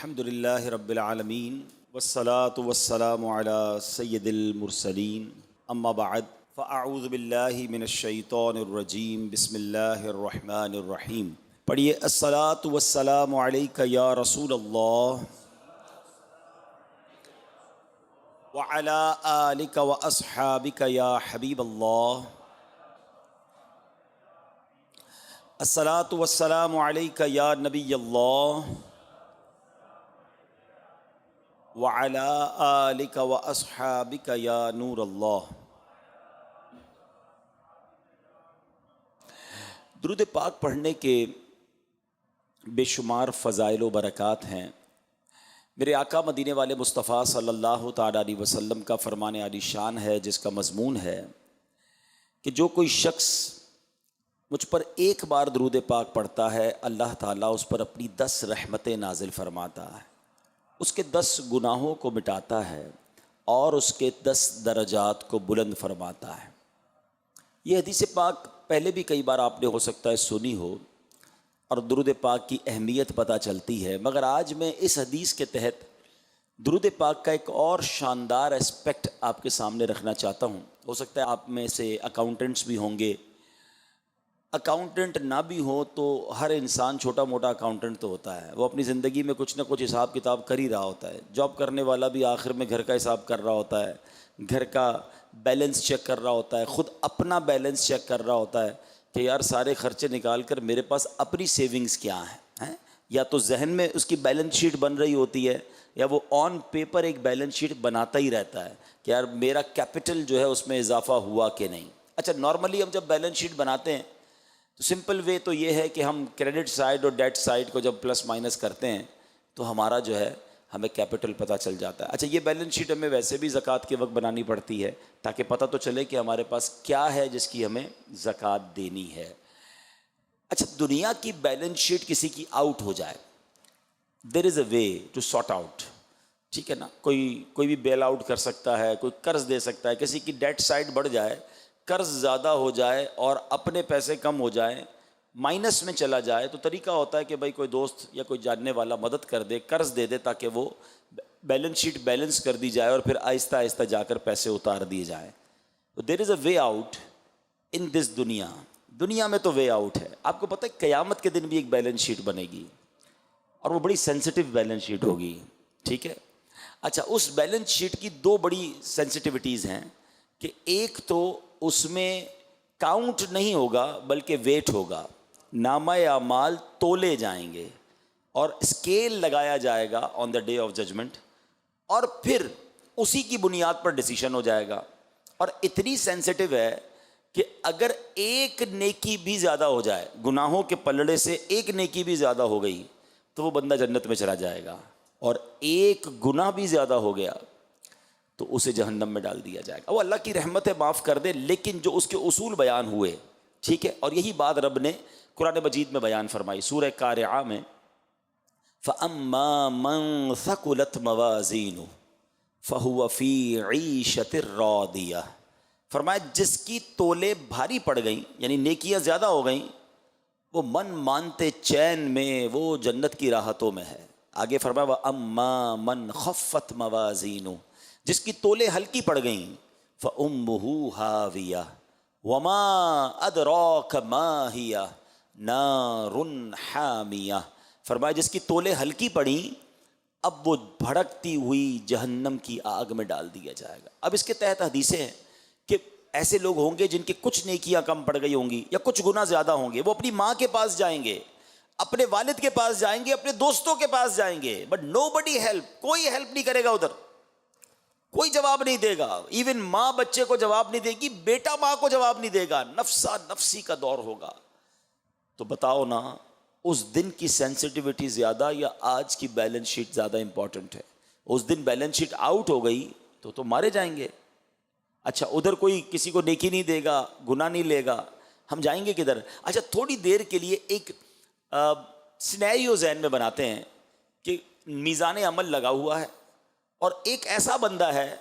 الحمد للہ رب العالمین والصلاة والسلام علی سید المرسلین اما بعد فاعوذ باللہ من الشیطان الرجیم بسم اللہ الرحمن الرحیم پڑھیے الصلاة والسلام علیک یا رسول اللہ وعلی آلک واصحابک یا حبیب اللہ الصلاة والسلام علیک یا نبی اللہ وَعَلَىٰ آلِكَ وَأَصْحَابِكَ يَا نور اللہ۔ درود پاک پڑھنے کے بے شمار فضائل و برکات ہیں۔ میرے آقا مدینے والے مصطفیٰ صلی اللہ تعالیٰ علیہ وسلم کا فرمان عالی شان ہے، جس کا مضمون ہے کہ جو کوئی شخص مجھ پر ایک بار درود پاک پڑھتا ہے، اللہ تعالیٰ اس پر اپنی 10 رحمتیں نازل فرماتا ہے، اس کے 10 گناہوں کو مٹاتا ہے اور اس کے 10 درجات کو بلند فرماتا ہے۔ یہ حدیث پاک پہلے بھی کئی بار آپ نے ہو سکتا ہے سنی ہو اور درود پاک کی اہمیت پتہ چلتی ہے، مگر آج میں اس حدیث کے تحت درود پاک کا ایک اور شاندار اسپیکٹ آپ کے سامنے رکھنا چاہتا ہوں۔ ہو سکتا ہے آپ میں سے اکاؤنٹنٹس بھی ہوں گے، اکاؤنٹنٹ نہ بھی ہو تو ہر انسان چھوٹا موٹا اکاؤنٹنٹ تو ہوتا ہے، وہ اپنی زندگی میں کچھ نہ کچھ حساب کتاب کر ہی رہا ہوتا ہے۔ جاب کرنے والا بھی آخر میں گھر کا حساب کر رہا ہوتا ہے، گھر کا بیلنس چیک کر رہا ہوتا ہے، خود اپنا بیلنس چیک کر رہا ہوتا ہے کہ یار سارے خرچے نکال کر میرے پاس اپنی سیونگز کیا ہیں، یا تو ذہن میں اس کی بیلنس شیٹ بن رہی ہوتی ہے یا وہ آن پیپر ایک بیلنس شیٹ بناتا ہی رہتا ہے کہ یار میرا کیپٹل جو ہے اس میں اضافہ ہوا کہ نہیں۔ اچھا، نارملی ہم جب بیلنس شیٹ بناتے ہیں تو سمپل وے تو یہ ہے کہ ہم کریڈٹ سائڈ اور ڈیٹ سائڈ کو جب پلس مائنس کرتے ہیں تو ہمارا جو ہے ہمیں کیپٹل پتہ چل جاتا ہے۔ اچھا، یہ بیلنس شیٹ ہمیں ویسے بھی زکوٰۃ کے وقت بنانی پڑتی ہے تاکہ پتہ تو چلے کہ ہمارے پاس کیا ہے جس کی ہمیں زکوٰۃ دینی ہے۔ اچھا، دنیا کی بیلنس شیٹ کسی کی آؤٹ ہو جائے، دیر از اے وے ٹو سارٹ آؤٹ، ٹھیک ہے نا؟ کوئی بھی بیل آؤٹ کر سکتا ہے، کوئی قرض دے سکتا ہے، کسی کی ڈیٹ سائڈ بڑھ جائے، قرض زیادہ ہو جائے اور اپنے پیسے کم ہو جائیں، مائنس میں چلا جائے، تو طریقہ ہوتا ہے کہ بھائی کوئی دوست یا کوئی جاننے والا مدد کر دے، قرض دے دے تاکہ وہ بیلنس شیٹ بیلنس کر دی جائے اور پھر آہستہ آہستہ جا کر پیسے اتار دیے جائیں۔ تو دیر از اے وے آؤٹ ان دس دنیا میں تو وے آؤٹ ہے۔ آپ کو پتہ ہے قیامت کے دن بھی ایک بیلنس شیٹ بنے گی اور وہ بڑی سینسٹیو بیلنس شیٹ ہوگی، ٹھیک ہے؟ اچھا، اس بیلنس شیٹ کی 2 بڑی سینسٹیوٹیز ہیں کہ ایک تو اس میں کاؤنٹ نہیں ہوگا بلکہ ویٹ ہوگا، نامہ اعمال تولے جائیں گے اور اسکیل لگایا جائے گا آن دا ڈے آف ججمنٹ، اور پھر اسی کی بنیاد پر ڈیسیشن ہو جائے گا۔ اور اتنی سینسٹیو ہے کہ اگر ایک نیکی بھی زیادہ ہو جائے، گناہوں کے پلڑے سے ایک نیکی بھی زیادہ ہو گئی تو وہ بندہ جنت میں چلا جائے گا، اور ایک گناہ بھی زیادہ ہو گیا تو اسے جہنم میں ڈال دیا جائے گا۔ وہ اللہ کی رحمت ہے، معاف کر دے، لیکن جو اس کے اصول بیان ہوئے، ٹھیک ہے، اور یہی بات رب نے قرآن مجید میں بیان فرمائی سورہ قارعہ میں، فَأَمَّا مَنْ ثَقُلَتْ مَوَازِينُهُ فَهُوَ فِي عِيشَةٍ رَاضِيَةٍ، فرمایا جس کی تولے بھاری پڑ گئیں، یعنی نیکیاں زیادہ ہو گئیں، وہ من مانتے چین میں، وہ جنت کی راحتوں میں ہے۔ آگے فرمایا وَأَمَّا مَنْ خَفَّتْ مَوَازِينُهُ، جس کی تولے ہلکی پڑ گئیں، فَأُمُّهُ هَاوِيَةٌ وَمَا أَدْرَاكَ مَا هِيَ نَارٌ حَامِيَةٌ، فرمایا جس کی تولے ہلکی پڑیں اب وہ بھڑکتی ہوئی جہنم کی آگ میں ڈال دیا جائے گا۔ اب اس کے تحت حدیثیں ہیں کہ ایسے لوگ ہوں گے جن کی کچھ نیکیاں کم پڑ گئی ہوں گی یا کچھ گناہ زیادہ ہوں گے، وہ اپنی ماں کے پاس جائیں گے، اپنے والد کے پاس جائیں گے، اپنے دوستوں کے پاس جائیں گے، بٹ نو بڈی ہیلپ، کوئی ہیلپ نہیں کرے گا، ادھر کوئی جواب نہیں دے گا، ایون ماں بچے کو جواب نہیں دے گی، بیٹا ماں کو جواب نہیں دے گا، نفسا نفسی کا دور ہوگا۔ تو بتاؤ نا، اس دن کی سینسٹیوٹی زیادہ یا آج کی بیلنس شیٹ زیادہ امپورٹنٹ ہے؟ اس دن بیلنس شیٹ آؤٹ ہو گئی تو مارے جائیں گے۔ اچھا، ادھر کوئی کسی کو نیکی نہیں دے گا، گناہ نہیں لے گا، ہم جائیں گے کدھر؟ اچھا، تھوڑی دیر کے لیے ایک سینیریو ذہن میں بناتے ہیں کہ میزان عمل لگا ہوا ہے اور ایک ایسا بندہ ہے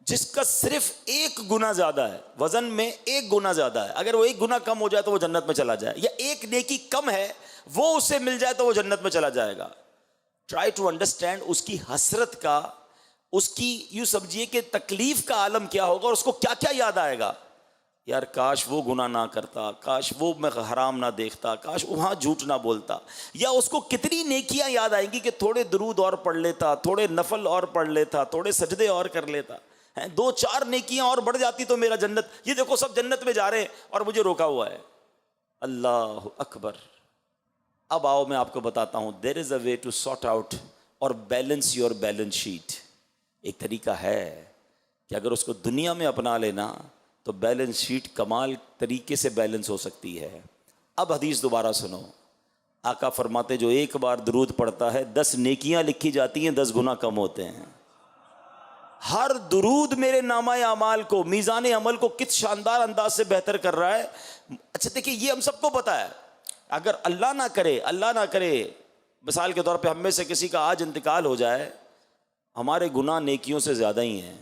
جس کا صرف ایک گناہ زیادہ ہے، وزن میں ایک گناہ زیادہ ہے، اگر وہ ایک گناہ کم ہو جائے تو وہ جنت میں چلا جائے، یا ایک نیکی کم ہے وہ اسے مل جائے تو وہ جنت میں چلا جائے گا۔ ٹرائی ٹو انڈرسٹینڈ اس کی حسرت کا، اس کی یوں سمجھیے کہ تکلیف کا عالم کیا ہوگا اور اس کو کیا کیا یاد آئے گا. یار کاش وہ گناہ نہ کرتا، کاش وہ میں حرام نہ دیکھتا، کاش وہاں جھوٹ نہ بولتا. یا اس کو کتنی نیکیاں یاد آئیں گی کہ تھوڑے درود اور پڑھ لیتا، تھوڑے نفل اور پڑھ لیتا، تھوڑے سجدے اور کر لیتا، 2-4 نیکیاں اور بڑھ جاتی تو میرا جنت. یہ دیکھو سب جنت میں جا رہے ہیں اور مجھے روکا ہوا ہے. اللہ اکبر. اب آؤ میں آپ کو بتاتا ہوں دیر از اے وے ٹو سارٹ آؤٹ اور بیلنس یور بیلنس شیٹ. ایک طریقہ ہے کہ اگر اس کو دنیا میں اپنا لینا تو بیلنس شیٹ کمال طریقے سے بیلنس ہو سکتی ہے. اب حدیث دوبارہ سنو. آقا فرماتے جو ایک بار درود پڑھتا ہے 10 نیکیاں لکھی جاتی ہیں، 10 گناہ کم ہوتے ہیں. ہر درود میرے نامہ اعمال کو، میزان عمل کو کس شاندار انداز سے بہتر کر رہا ہے. اچھا دیکھیے یہ ہم سب کو پتا ہے. اگر اللہ نہ کرے مثال کے طور پہ ہم میں سے کسی کا آج انتقال ہو جائے، ہمارے گناہ نیکیوں سے زیادہ ہی ہیں.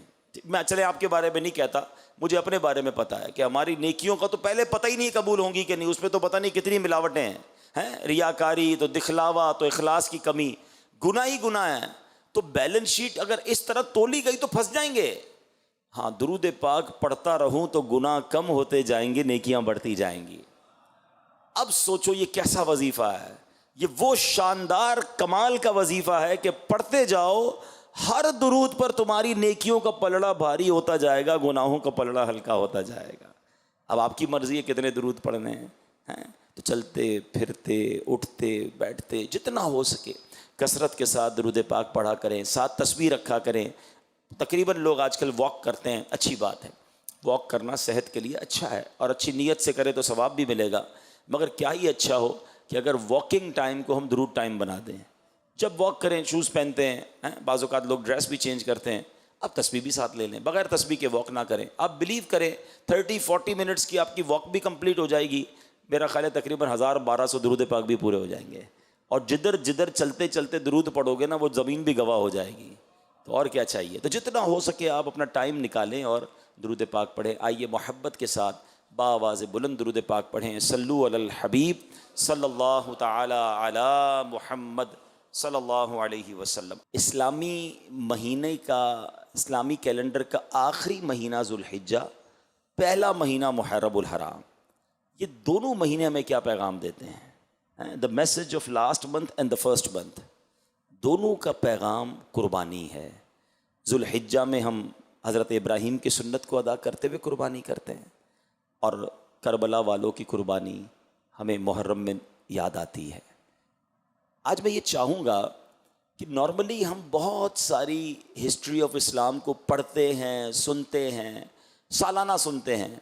میں چلے آپ کے بارے میں نہیں کہتا، مجھے اپنے بارے میں پتا ہے کہ ہماری نیکیوں کا تو پہلے پتہ ہی نہیں قبول ہوں گی کہ نہیں، اس میں تو پتہ نہیں کتنی ملاوٹیں ہیں. ریاکاری تو دکھلاوا تو اخلاص کی کمی، گناہ ہی گناہ ہیں. تو بیلنس شیٹ اگر اس طرح تولی گئی تو پھنس جائیں گے. ہاں درود پاک پڑھتا رہوں تو گناہ کم ہوتے جائیں گے، نیکیاں بڑھتی جائیں گی. اب سوچو یہ کیسا وظیفہ ہے. یہ وہ شاندار کمال کا وظیفہ ہے کہ پڑھتے جاؤ، ہر درود پر تمہاری نیکیوں کا پلڑا بھاری ہوتا جائے گا، گناہوں کا پلڑا ہلکا ہوتا جائے گا. اب آپ کی مرضی ہے کتنے درود پڑھنے ہیں. تو چلتے پھرتے اٹھتے بیٹھتے جتنا ہو سکے کثرت کے ساتھ درود پاک پڑھا کریں، ساتھ تسبیح رکھا کریں. تقریباً لوگ آج کل واک کرتے ہیں، اچھی بات ہے، واک کرنا صحت کے لیے اچھا ہے اور اچھی نیت سے کرے تو ثواب بھی ملے گا. مگر کیا ہی اچھا ہو کہ اگر واکنگ ٹائم کو ہم درود ٹائم بنا دیں. جب واک کریں شوز پہنتے ہیں، بعض اوقات لوگ ڈریس بھی چینج کرتے ہیں، اب تسبیح بھی ساتھ لے لیں. بغیر تسبیح کے واک نہ کریں. آپ بلیو کریں 30-40 منٹس کی آپ کی واک بھی کمپلیٹ ہو جائے گی. میرا خیال ہے تقریباً 1200 درود پاک بھی پورے ہو جائیں گے. اور جدھر جدھر چلتے چلتے درود پڑھو گے نا وہ زمین بھی گواہ ہو جائے گی. تو اور کیا چاہیے. تو جتنا ہو سکے آپ اپنا ٹائم نکالیں اور درود پاک پڑھیں. آئیے محبت کے ساتھ باواز بلند درود پاک پڑھیں. صلو علی الحبیب صلی اللہ تعالی علی محمد صلی اللہ علیہ وسلم. اسلامی مہینے کا، اسلامی کیلنڈر کا آخری مہینہ ذوالحجہ، پہلا مہینہ محرم الحرام، یہ دونوں مہینے ہمیں کیا پیغام دیتے ہیں؟ The message of last month and the first month, دونوں کا پیغام قربانی ہے. ذوالحجہ میں ہم حضرت ابراہیم کی سنت کو ادا کرتے ہوئے قربانی کرتے ہیں، اور کربلا والوں کی قربانی ہمیں محرم میں یاد آتی ہے. آج میں یہ چاہوں گا کہ نارملی ہم بہت ساری ہسٹری آف اسلام کو پڑھتے ہیں، سنتے ہیں، سالانہ سنتے ہیں،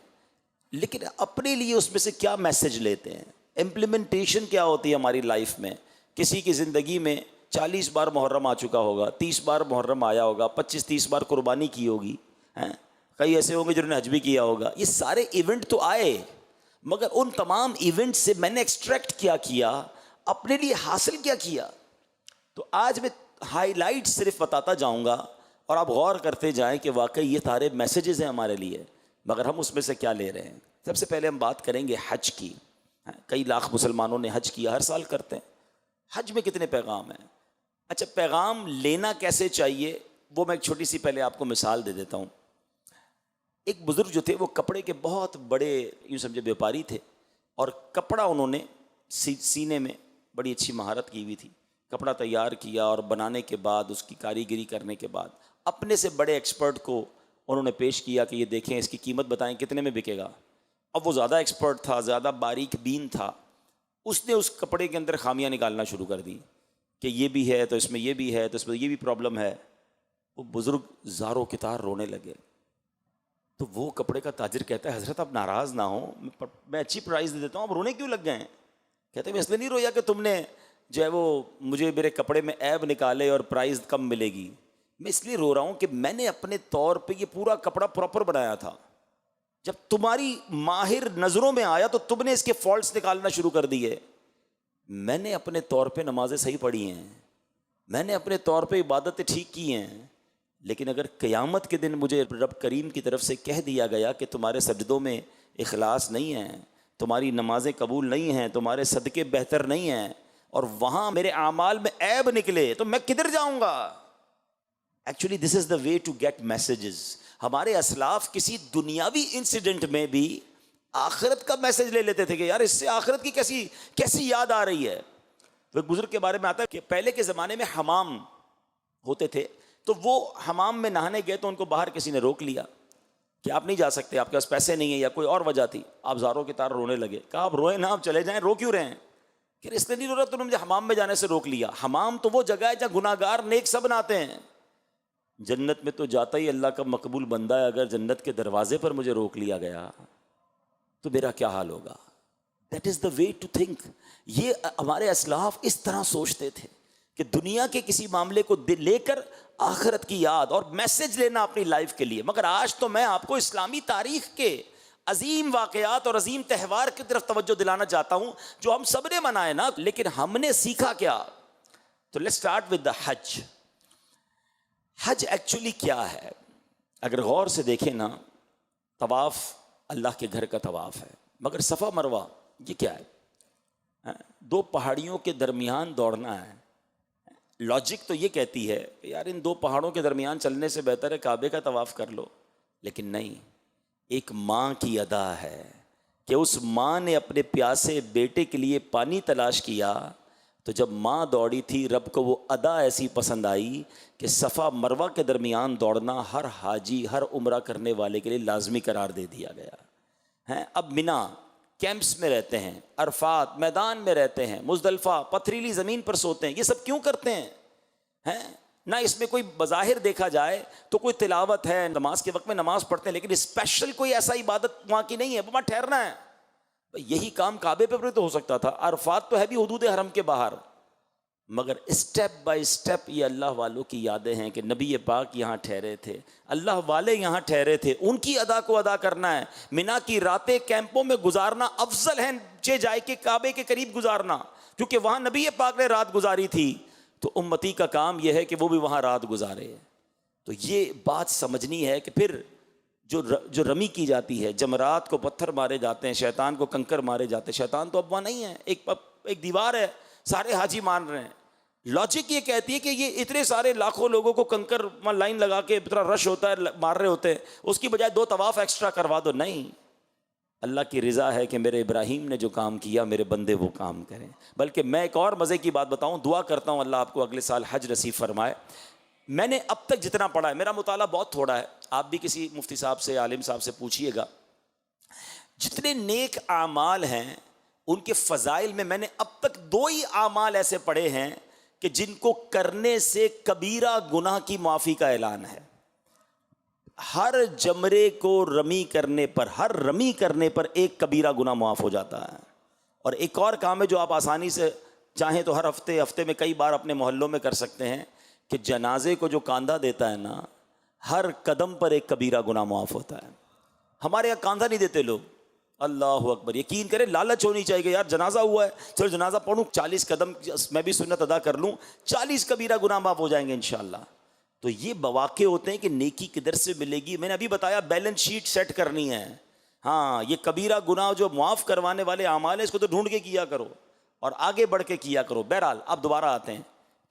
لیکن اپنے لیے اس میں سے کیا میسج لیتے ہیں، امپلیمنٹیشن کیا ہوتی ہے ہماری لائف میں. کسی کی زندگی میں 40 بار محرم آ چکا ہوگا، 30 بار محرم آیا ہوگا، 25-30 بار قربانی کی ہوگی. کئی ایسے ہوں گے جنہوں نے حج بھی کیا ہوگا. یہ سارے ایونٹ تو آئے، مگر ان تمام ایونٹ سے میں نے ایکسٹریکٹ کیا اپنے لیے حاصل کیا. تو آج میں ہائی لائٹ صرف بتاتا جاؤں گا اور آپ غور کرتے جائیں کہ واقعی یہ سارے میسیجز ہیں ہمارے لیے، مگر ہم اس میں سے کیا لے رہے ہیں. سب سے پہلے ہم بات کریں گے حج کی. کئی لاکھ مسلمانوں نے حج کیا، ہر سال کرتے ہیں. حج میں کتنے پیغام ہیں؟ اچھا پیغام لینا کیسے چاہیے وہ میں ایک چھوٹی سی پہلے آپ کو مثال دے دیتا ہوں. ایک بزرگ جو تھے وہ کپڑے کے بہت بڑے یوں سمجھے بیوپاری تھے، اور کپڑا انہوں نے سینے میں بڑی اچھی مہارت کی ہوئی تھی. کپڑا تیار کیا اور بنانے کے بعد اس کی کاریگری کرنے کے بعد اپنے سے بڑے ایکسپرٹ کو انہوں نے پیش کیا کہ یہ دیکھیں اس کی قیمت بتائیں کتنے میں بکے گا. اب وہ زیادہ ایکسپرٹ تھا، زیادہ باریک بین تھا، اس نے اس کپڑے کے اندر خامیاں نکالنا شروع کر دی کہ یہ بھی ہے تو اس میں یہ بھی ہے تو اس میں یہ بھی پرابلم ہے. وہ بزرگ زاروں کی طرح رونے لگے. تو وہ کپڑے کا تاجر کہتا ہے حضرت آپ ناراض نہ ہوں، میں اچھی پرائز دے دیتا ہوں، آپ رونے کیوں لگ گئے ہیں؟ کہتے ہیں میں اس لیے نہیں رویا کہ تم نے جو ہے وہ مجھے میرے کپڑے میں عیب نکالے اور پرائز کم ملے گی. میں اس لیے رو رہا ہوں کہ میں نے اپنے طور پہ یہ پورا کپڑا پراپر بنایا تھا. جب تمہاری ماہر نظروں میں آیا تو تم نے اس کے فالٹس نکالنا شروع کر دیے. میں نے اپنے طور پہ نمازیں صحیح پڑھی ہیں، میں نے اپنے طور پہ عبادتیں ٹھیک کی ہیں، لیکن اگر قیامت کے دن مجھے رب کریم کی طرف سے کہہ دیا گیا کہ تمہارے سجدوں میں اخلاص نہیں ہے، تمہاری نمازیں قبول نہیں ہیں، تمہارے صدقے بہتر نہیں ہیں، اور وہاں میرے اعمال میں عیب نکلے تو میں کدھر جاؤں گا؟ Actually this is the way to get messages. ہمارے اسلاف کسی دنیاوی انسیڈنٹ میں بھی آخرت کا میسج لے لیتے تھے کہ یار اس سے آخرت کی کیسی یاد آ رہی ہے. وہ بزرگ کے بارے میں آتا ہے کہ پہلے کے زمانے میں حمام ہوتے تھے, تو وہ حمام میں نہانے گئے تو ان کو باہر کسی نے روک لیا کہ آپ نہیں جا سکتے, آپ کے پاس پیسے نہیں ہیں یا کوئی اور وجہ تھی. آپ زاروں کی طرح رونے لگے. کہا آپ روئیں نا, آپ چلے جائیں, رو کیوں رہے ہیں؟ کہ اس لیے نہیں رو رہا, تو نے مجھے حمام میں جانے سے روک لیا. حمام تو وہ جگہ ہے جہاں گناہ گار نیک سب نہاتے ہیں. جنت میں تو جاتا ہی اللہ کا مقبول بندہ ہے, اگر جنت کے دروازے پر مجھے روک لیا گیا تو میرا کیا حال ہوگا؟ That is the way to think. یہ ہمارے اسلاف اس طرح سوچتے تھے کہ دنیا کے کسی معاملے کو لے کر آخرت کی یاد اور میسج لینا اپنی لائف کے لیے. مگر آج تو میں آپ کو اسلامی تاریخ کے عظیم واقعات اور عظیم تہوار کی طرف توجہ دلانا چاہتا ہوں جو ہم سب نے منائے نا, لیکن ہم نے سیکھا کیا؟ تو let's start with the Hajj. Hajj actually کیا ہے؟ اگر غور سے دیکھیں نا, طواف اللہ کے گھر کا طواف ہے, مگر صفا مروہ یہ کیا ہے؟ دو پہاڑیوں کے درمیان دوڑنا ہے. لاجک تو یہ کہتی ہے کہ یار ان دو پہاڑوں کے درمیان چلنے سے بہتر ہے کعبے کا طواف کر لو, لیکن نہیں. ایک ماں کی ادا ہے کہ اس ماں نے اپنے پیاسے بیٹے کے لیے پانی تلاش کیا, تو جب ماں دوڑی تھی رب کو وہ ادا ایسی پسند آئی کہ صفا مروہ کے درمیان دوڑنا ہر حاجی, ہر عمرہ کرنے والے کے لیے لازمی قرار دے دیا گیا ہے. اب منا کیمپس میں رہتے ہیں, عرفات میدان میں رہتے ہیں, مزدلفہ پتھریلی زمین پر سوتے ہیں. یہ سب کیوں کرتے ہیں؟ نہ اس میں کوئی بظاہر دیکھا جائے تو کوئی تلاوت ہے, نماز کے وقت میں نماز پڑھتے ہیں, لیکن اسپیشل کوئی ایسا عبادت وہاں کی نہیں ہے, وہاں ٹھہرنا ہے. یہی کام کعبے پہ بھی تو ہو سکتا تھا. عرفات تو ہے بھی حدود حرم کے باہر, مگر اسٹیپ بائی اسٹیپ یہ اللہ والوں کی یادیں ہیں کہ نبی پاک یہاں ٹھہرے تھے, اللہ والے یہاں ٹھہرے تھے, ان کی ادا کو ادا کرنا ہے. منا کی راتیں کیمپوں میں گزارنا افضل ہے چہ جائے کہ کعبے کے قریب گزارنا, کیونکہ وہاں نبی پاک نے رات گزاری تھی, تو امتی کا کام یہ ہے کہ وہ بھی وہاں رات گزارے. تو یہ بات سمجھنی ہے کہ پھر جو رمی کی جاتی ہے, جمرات کو پتھر مارے جاتے ہیں, شیطان کو کنکر مارے جاتے ہیں. شیطان تو اب وہاں نہیں ہے, ایک دیوار ہے, سارے حاجی مان رہے ہیں. لاجک یہ کہتی ہے کہ یہ اتنے سارے لاکھوں لوگوں کو کنکر لائن لگا کے اتنا رش ہوتا ہے, مار رہے ہوتے ہیں, اس کی بجائے 2 طواف ایکسٹرا کروا دو. نہیں, اللہ کی رضا ہے کہ میرے ابراہیم نے جو کام کیا میرے بندے وہ کام کریں. بلکہ میں ایک اور مزے کی بات بتاؤں, دعا کرتا ہوں اللہ آپ کو اگلے سال حج نصیب فرمائے. میں نے اب تک جتنا پڑھا ہے, میرا مطالعہ بہت تھوڑا ہے, آپ بھی کسی مفتی صاحب سے, عالم صاحب سے پوچھیے گا, جتنے نیک اعمال ہیں ان کے فضائل میں نے اب تک 2 ہی اعمال ایسے پڑھے ہیں کہ جن کو کرنے سے کبیرہ گناہ کی معافی کا اعلان ہے. ہر جمرے کو رمی کرنے پر, ہر رمی کرنے پر ایک کبیرہ گناہ معاف ہو جاتا ہے. اور ایک اور کام ہے جو آپ آسانی سے چاہیں تو ہر ہفتے میں کئی بار اپنے محلوں میں کر سکتے ہیں, کہ جنازے کو جو کاندھا دیتا ہے نا, ہر قدم پر ایک کبیرہ گناہ معاف ہوتا ہے. ہمارے یہاں کاندھا نہیں دیتے لوگ, اللہ اکبر, یقین کریں لالچ ہونی چاہیے کہ یار جنازہ ہوا ہے, چلو جنازہ پڑھوں, 40 قدم میں بھی سنت ادا کر لوں, 40 کبیرہ گناہ معاف ہو جائیں گے انشاءاللہ. تو یہ مواقع ہوتے ہیں کہ نیکی کدھر سے ملے گی. میں نے ابھی بتایا بیلنس شیٹ سیٹ کرنی ہے. ہاں, یہ کبیرہ گناہ جو معاف کروانے والے اعمال ہیں اس کو تو ڈھونڈ کے کیا کرو اور آگے بڑھ کے کیا کرو. بہرحال اب دوبارہ آتے ہیں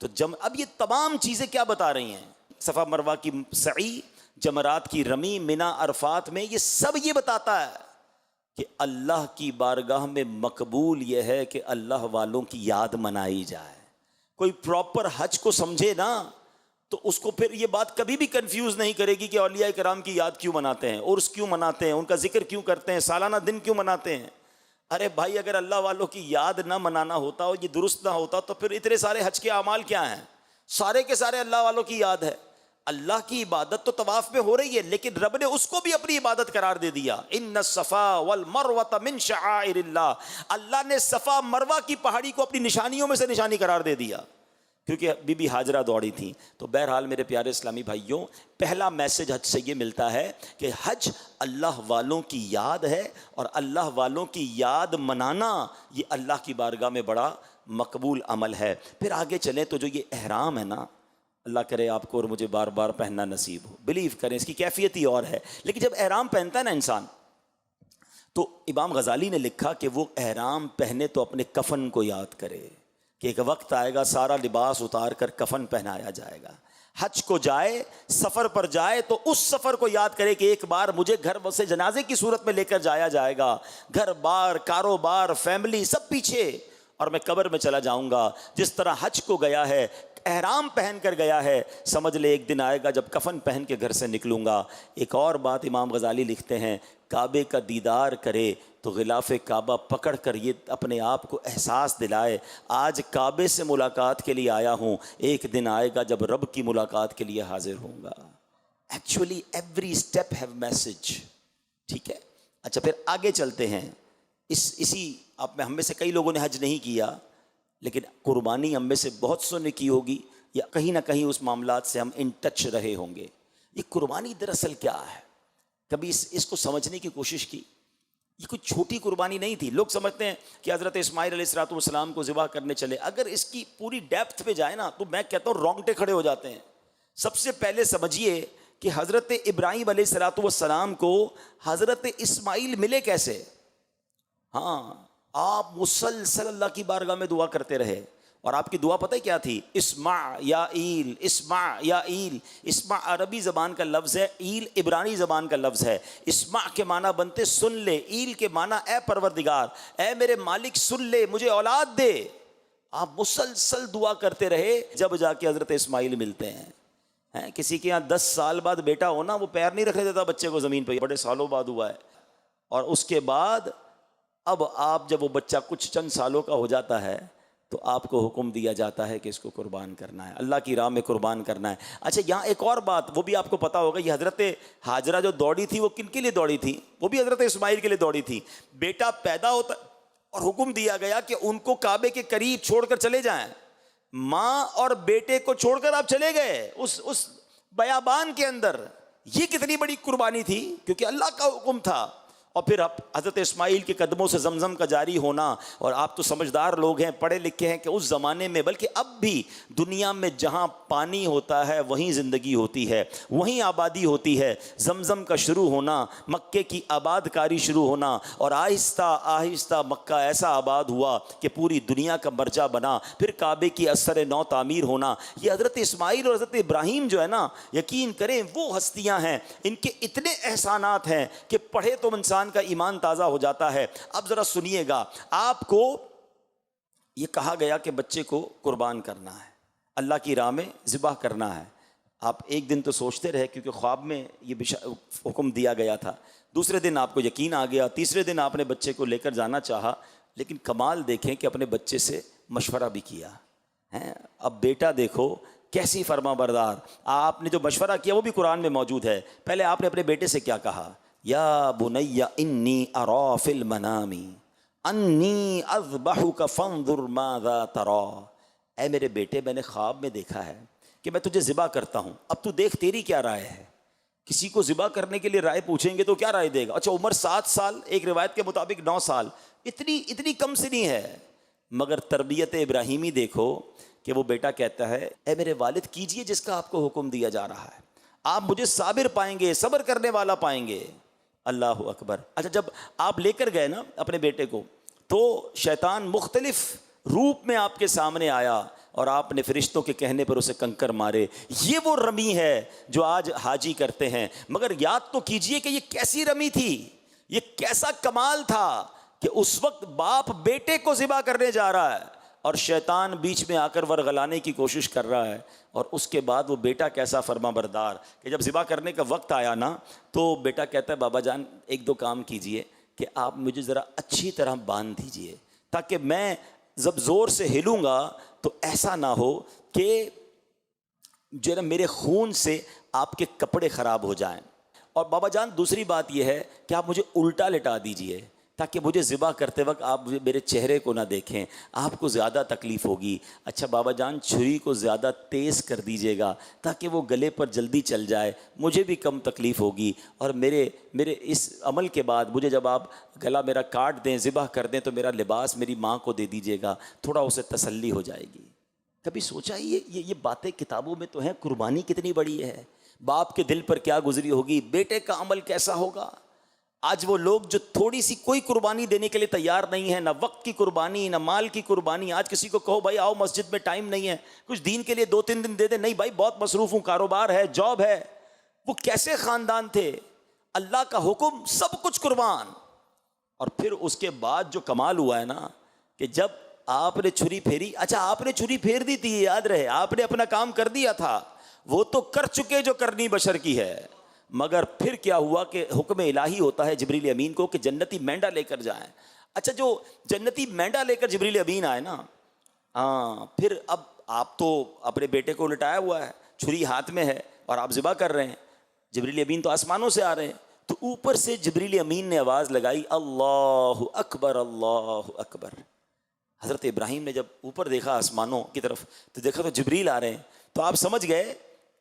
تو اب یہ تمام چیزیں کیا بتا رہی ہیں؟ صفا مروہ کی سعی, جمرات کی رمی, منا عرفات میں, یہ سب یہ بتاتا ہے کہ اللہ کی بارگاہ میں مقبول یہ ہے کہ اللہ والوں کی یاد منائی جائے. کوئی پراپر حج کو سمجھے نا تو اس کو پھر یہ بات کبھی بھی کنفیوز نہیں کرے گی کہ اولیاء کرام کی یاد کیوں مناتے ہیں, عرس کیوں مناتے ہیں, ان کا ذکر کیوں کرتے ہیں, سالانہ دن کیوں مناتے ہیں. ارے بھائی, اگر اللہ والوں کی یاد نہ منانا ہوتا اور یہ درست نہ ہوتا تو پھر اتنے سارے حج کے اعمال کیا ہیں؟ سارے کے سارے اللہ والوں کی یاد ہے. اللہ کی عبادت تو طواف میں ہو رہی ہے, لیکن رب نے اس کو بھی اپنی عبادت قرار دے دیا. ان الصفا والمروہ من شعائر اللہ, اللہ نے صفا مروہ کی پہاڑی کو اپنی نشانیوں میں سے نشانی قرار دے دیا, کیونکہ بی بی ہاجرہ دوڑی تھیں. تو بہرحال میرے پیارے اسلامی بھائیوں, پہلا میسج حج سے یہ ملتا ہے کہ حج اللہ والوں کی یاد ہے, اور اللہ والوں کی یاد منانا یہ اللہ کی بارگاہ میں بڑا مقبول عمل ہے. پھر آگے چلیں تو جو یہ احرام ہے نا, اللہ کرے آپ کو اور مجھے بار بار پہننا نصیب ہو, بلیو کریں اس کی کیفیت ہی اور ہے. لیکن جب احرام پہنتا ہے نا انسان, تو امام غزالی نے لکھا کہ وہ احرام پہنے تو اپنے کفن کو یاد کرے کہ ایک وقت آئے گا سارا لباس اتار کر کفن پہنایا جائے گا. حج کو جائے, سفر پر جائے تو اس سفر کو یاد کرے کہ ایک بار مجھے گھر سے جنازے کی صورت میں لے کر جایا جائے گا, گھر بار, کاروبار, فیملی سب پیچھے, اور میں قبر میں چلا جاؤں گا. جس طرح حج کو گیا ہے, احرام پہن کر گیا ہے, سمجھ لے ایک دن آئے گا جب کفن پہن کے گھر سے نکلوں گا. ایک اور بات امام غزالی لکھتے ہیں, کعبے کا دیدار کرے تو غلاف کعبہ پکڑ کر یہ اپنے آپ کو احساس دلائے, آج کعبے سے ملاقات کے لیے آیا ہوں, ایک دن آئے گا جب رب کی ملاقات کے لیے حاضر ہوں گا. Actually every step have message. ٹھیک ہے, اچھا پھر آگے چلتے ہیں. اسی آپ میں ہم میں سے کئی لوگوں نے حج نہیں کیا, لیکن قربانی ہم میں سے بہت سو نے کی ہوگی, یا کہیں نہ کہیں اس معاملات سے ہم ان ٹچ رہے ہوں گے. یہ قربانی دراصل کیا ہے؟ کبھی اس کو سمجھنے کی کوشش کی؟ یہ کوئی چھوٹی قربانی نہیں تھی. لوگ سمجھتے ہیں کہ حضرت اسماعیل علیہ السلام کو ذبح کرنے چلے. اگر اس کی پوری ڈیپتھ پہ جائے نا تو میں کہتا ہوں رونگٹے کھڑے ہو جاتے ہیں. سب سے پہلے سمجھیے کہ حضرت ابراہیم علیہ السلام کو حضرت اسماعیل ملے کیسے؟ ہاں, آپ مسلسل اللہ کی بارگاہ میں دعا کرتے رہے, اور آپ کی دعا پتہ ہے کیا تھی؟ اسمع یا ایل, اسمع یا ایل. اسمع عربی زبان کا لفظ ہے, ایل عبرانی زبان کا لفظ ہے. اسمع کے معنی بنتے سن لے, ایل کے معنی اے پروردگار, اے میرے مالک سن لے, مجھے اولاد دے. آپ مسلسل دعا کرتے رہے, جب جا کے حضرت اسماعیل ملتے ہیں. کسی کے یہاں 10 سال بعد بیٹا ہونا, وہ پیر نہیں رکھنے دیتا بچے کو زمین پہ, بڑے سالوں بعد ہوا ہے. اور اس کے بعد اب آپ جب وہ بچہ کچھ چند سالوں کا ہو جاتا ہے تو آپ کو حکم دیا جاتا ہے کہ اس کو قربان کرنا ہے, اللہ کی راہ میں قربان کرنا ہے. اچھا یہاں ایک اور بات, وہ بھی آپ کو پتا ہوگا, یہ حضرت ہاجرہ جو دوڑی تھی وہ کن کے لیے دوڑی تھی؟ وہ بھی حضرت اسماعیل کے لیے دوڑی تھی. بیٹا پیدا ہوتا اور حکم دیا گیا کہ ان کو کعبے کے قریب چھوڑ کر چلے جائیں. ماں اور بیٹے کو چھوڑ کر آپ چلے گئے اس بیابان کے اندر. یہ کتنی بڑی قربانی تھی, کیونکہ اللہ کا حکم تھا. اور پھر حضرت اسماعیل کے قدموں سے زمزم کا جاری ہونا. اور آپ تو سمجھدار لوگ ہیں, پڑھے لکھے ہیں, کہ اس زمانے میں بلکہ اب بھی دنیا میں جہاں پانی ہوتا ہے وہیں زندگی ہوتی ہے, وہیں آبادی ہوتی ہے. زمزم کا شروع ہونا, مکے کی آباد کاری شروع ہونا, اور آہستہ آہستہ مکہ ایسا آباد ہوا کہ پوری دنیا کا مرجع بنا. پھر کعبے کی اثر نو تعمیر ہونا. یہ حضرت اسماعیل اور حضرت ابراہیم جو ہے نا, یقین کریں وہ ہستیاں ہیں, ان کے اتنے احسانات ہیں کہ پڑھے تو انسان کا ایمان تازہ ہو جاتا ہے. اب ذرا سنیے گا, آپ کو یہ کہا گیا کہ بچے کو قربان کرنا ہے, اللہ کی راہ میں ذبح کرنا ہے. آپ ایک دن تو سوچتے رہے کیونکہ خواب میں یہ حکم دیا گیا تھا. دوسرے دن آپ کو یقین آ گیا. تیسرے دن آپ نے بچے کو لے کر جانا چاہا, لیکن کمال دیکھیں کہ اپنے بچے سے مشورہ بھی کیا ہے. اب بیٹا دیکھو کیسی فرما بردار, آپ نے جو مشورہ کیا وہ بھی قرآن میں موجود ہے. پہلے آپ نے اپنے بیٹے سے کیا کہا؟ یا بنی انی ارا فی المنام انی اذبحک فانظر ماذا تری. اے میرے بیٹے, میں نے خواب میں دیکھا ہے کہ میں تجھے ذبح کرتا ہوں, اب تو دیکھ تیری کیا رائے ہے. کسی کو ذبح کرنے کے لیے رائے پوچھیں گے تو کیا رائے دے گا؟ اچھا عمر 7 سال, ایک روایت کے مطابق 9 سال, اتنی کم سنی ہے. مگر تربیت ابراہیمی دیکھو کہ وہ بیٹا کہتا ہے اے میرے والد کیجئے جس کا آپ کو حکم دیا جا رہا ہے, آپ مجھے صابر پائیں گے, صبر کرنے والا پائیں گے. اللہ اکبر. اچھا جب آپ لے کر گئے نا اپنے بیٹے کو, تو شیطان مختلف روپ میں آپ کے سامنے آیا اور آپ نے فرشتوں کے کہنے پر اسے کنکر مارے. یہ وہ رمی ہے جو آج حاجی کرتے ہیں. مگر یاد تو کیجئے کہ یہ کیسی رمی تھی, یہ کیسا کمال تھا کہ اس وقت باپ بیٹے کو ذبح کرنے جا رہا ہے اور شیطان بیچ میں آ کر ورغلانے کی کوشش کر رہا ہے. اور اس کے بعد وہ بیٹا کیسا فرما بردار کہ جب ذبح کرنے کا وقت آیا نا تو بیٹا کہتا ہے بابا جان ایک دو کام کیجئے کہ آپ مجھے ذرا اچھی طرح باندھ دیجئے, تاکہ میں جب زور سے ہلوں گا تو ایسا نہ ہو کہ جو ہے نا میرے خون سے آپ کے کپڑے خراب ہو جائیں. اور بابا جان دوسری بات یہ ہے کہ آپ مجھے الٹا لٹا دیجئے تاکہ مجھے ذبح کرتے وقت آپ میرے چہرے کو نہ دیکھیں, آپ کو زیادہ تکلیف ہوگی. اچھا بابا جان چھری کو زیادہ تیز کر دیجیے گا تاکہ وہ گلے پر جلدی چل جائے, مجھے بھی کم تکلیف ہوگی. اور میرے اس عمل کے بعد مجھے جب آپ گلا میرا کاٹ دیں, ذبح کر دیں, تو میرا لباس میری ماں کو دے دیجیے گا, تھوڑا اسے تسلی ہو جائے گی. کبھی سوچا یہ باتیں کتابوں میں تو ہیں, قربانی کتنی بڑی ہے, باپ کے دل پر کیا گزری ہوگی, بیٹے کا عمل کیسا ہوگا. آج وہ لوگ جو تھوڑی سی کوئی قربانی دینے کے لیے تیار نہیں ہے، نہ وقت کی قربانی نہ مال کی قربانی. آج کسی کو کہو بھائی آؤ مسجد میں، ٹائم نہیں ہے، کچھ دین کے لیے 2-3 دن دے دے، نہیں بھائی بہت مصروف ہوں، کاروبار ہے، جاب ہے. وہ کیسے خاندان تھے، اللہ کا حکم سب کچھ قربان. اور پھر اس کے بعد جو کمال ہوا ہے نا کہ جب آپ نے چھری پھیری، اچھا آپ نے چھری پھیر دی تھی، یاد رہے آپ نے اپنا کام کر دیا تھا، وہ تو کر چکے جو کرنی بشر کی ہے. مگر پھر کیا ہوا کہ حکم الہی ہوتا ہے جبریل امین کو کہ جنتی مینڈا لے کر جائیں. اچھا جو جنتی مینڈا لے کر جبریل امین آئے نا، ہاں پھر اب آپ تو اپنے بیٹے کو لٹایا ہوا ہے، چھری ہاتھ میں ہے اور آپ ذبح کر رہے ہیں. جبریل امین تو آسمانوں سے آ رہے ہیں، تو اوپر سے جبریل امین نے آواز لگائی اللہ اکبر اللہ اکبر. حضرت ابراہیم نے جب اوپر دیکھا آسمانوں کی طرف تو دیکھا تو جبریل آ رہے ہیں، تو آپ سمجھ گئے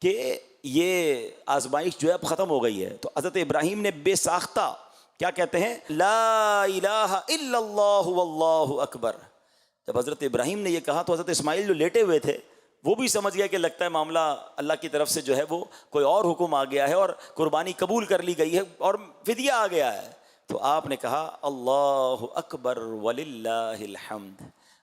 کہ یہ آزمائش جو ہے اب ختم ہو گئی ہے. تو حضرت ابراہیم نے بے ساختہ کیا کہتے ہیں، لا الہ الا اللہ واللہ اکبر. جب حضرت ابراہیم نے یہ کہا تو حضرت اسماعیل جو لیٹے ہوئے تھے وہ بھی سمجھ گیا کہ لگتا ہے معاملہ اللہ کی طرف سے جو ہے وہ کوئی اور حکم آ گیا ہے اور قربانی قبول کر لی گئی ہے اور فدیہ آ گیا ہے. تو آپ نے کہا اللہ اکبر وللہ الحمد.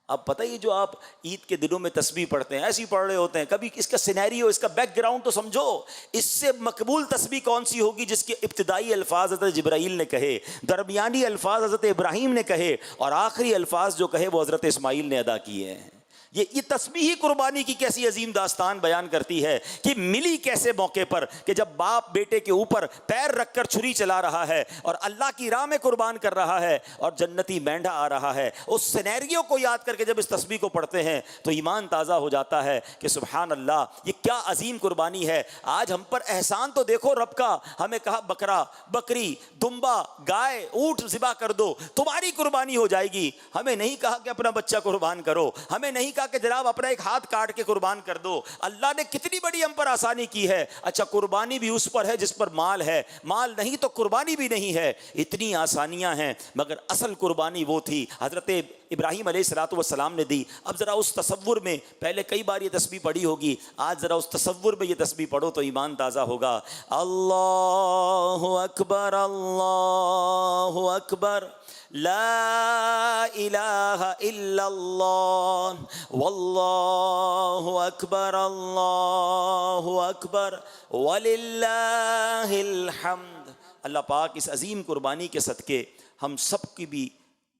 اب پتہ ہی جو آپ عید کے دنوں میں تسبیح پڑھتے ہیں ایسے ہی پڑھ رہے ہوتے ہیں، کبھی اس کا سینیریو، اس کا بیک گراؤنڈ تو سمجھو. اس سے مقبول تسبیح کون سی ہوگی جس کے ابتدائی الفاظ حضرت جبرائیل نے کہے، درمیانی الفاظ حضرت ابراہیم نے کہے اور آخری الفاظ جو کہے وہ حضرت اسماعیل نے ادا کیے ہیں. یہ تسبیح قربانی کی کیسی عظیم داستان بیان کرتی ہے کہ ملی کیسے موقع پر کہ جب باپ بیٹے کے اوپر پیر رکھ کر چھری چلا رہا ہے اور اللہ کی راہ میں قربان کر رہا ہے اور جنتی مینڈا آ رہا ہے. اس سینیریو کو یاد کر کے جب اس تسبیح کو پڑھتے ہیں تو ایمان تازہ ہو جاتا ہے کہ سبحان اللہ یہ کیا عظیم قربانی ہے. آج ہم پر احسان تو دیکھو رب کا، ہمیں کہا بکرا بکری دمبا گائے اونٹ ذبح کر دو تمہاری قربانی ہو جائے گی. ہمیں نہیں کہا کہ اپنا بچہ قربان کرو، ہمیں نہیں کہ جناب اپنا ایک ہاتھ کاٹ کے قربان کر دو. اللہ نے کتنی بڑی ہم پر آسانی کی ہے. اچھا قربانی بھی اس پر ہے جس پر مال ہے، مال نہیں تو قربانی بھی نہیں ہے. اتنی آسانیاں ہیں مگر اصل قربانی وہ تھی حضرت ابراہیم علیہ الصلوۃ والسلام نے دی. اب ذرا اس تصور میں، پہلے کئی بار یہ تسبیح پڑھی ہوگی، آج ذرا اس تصور میں یہ تسبیح پڑھو تو ایمان تازہ ہوگا. اللہ اکبر اللہ اکبر لا الہ الا اللہ واللہ اکبر اللہ اکبر وللہ الحمد. اللہ پاک اس عظیم قربانی کے صدقے ہم سب کی بھی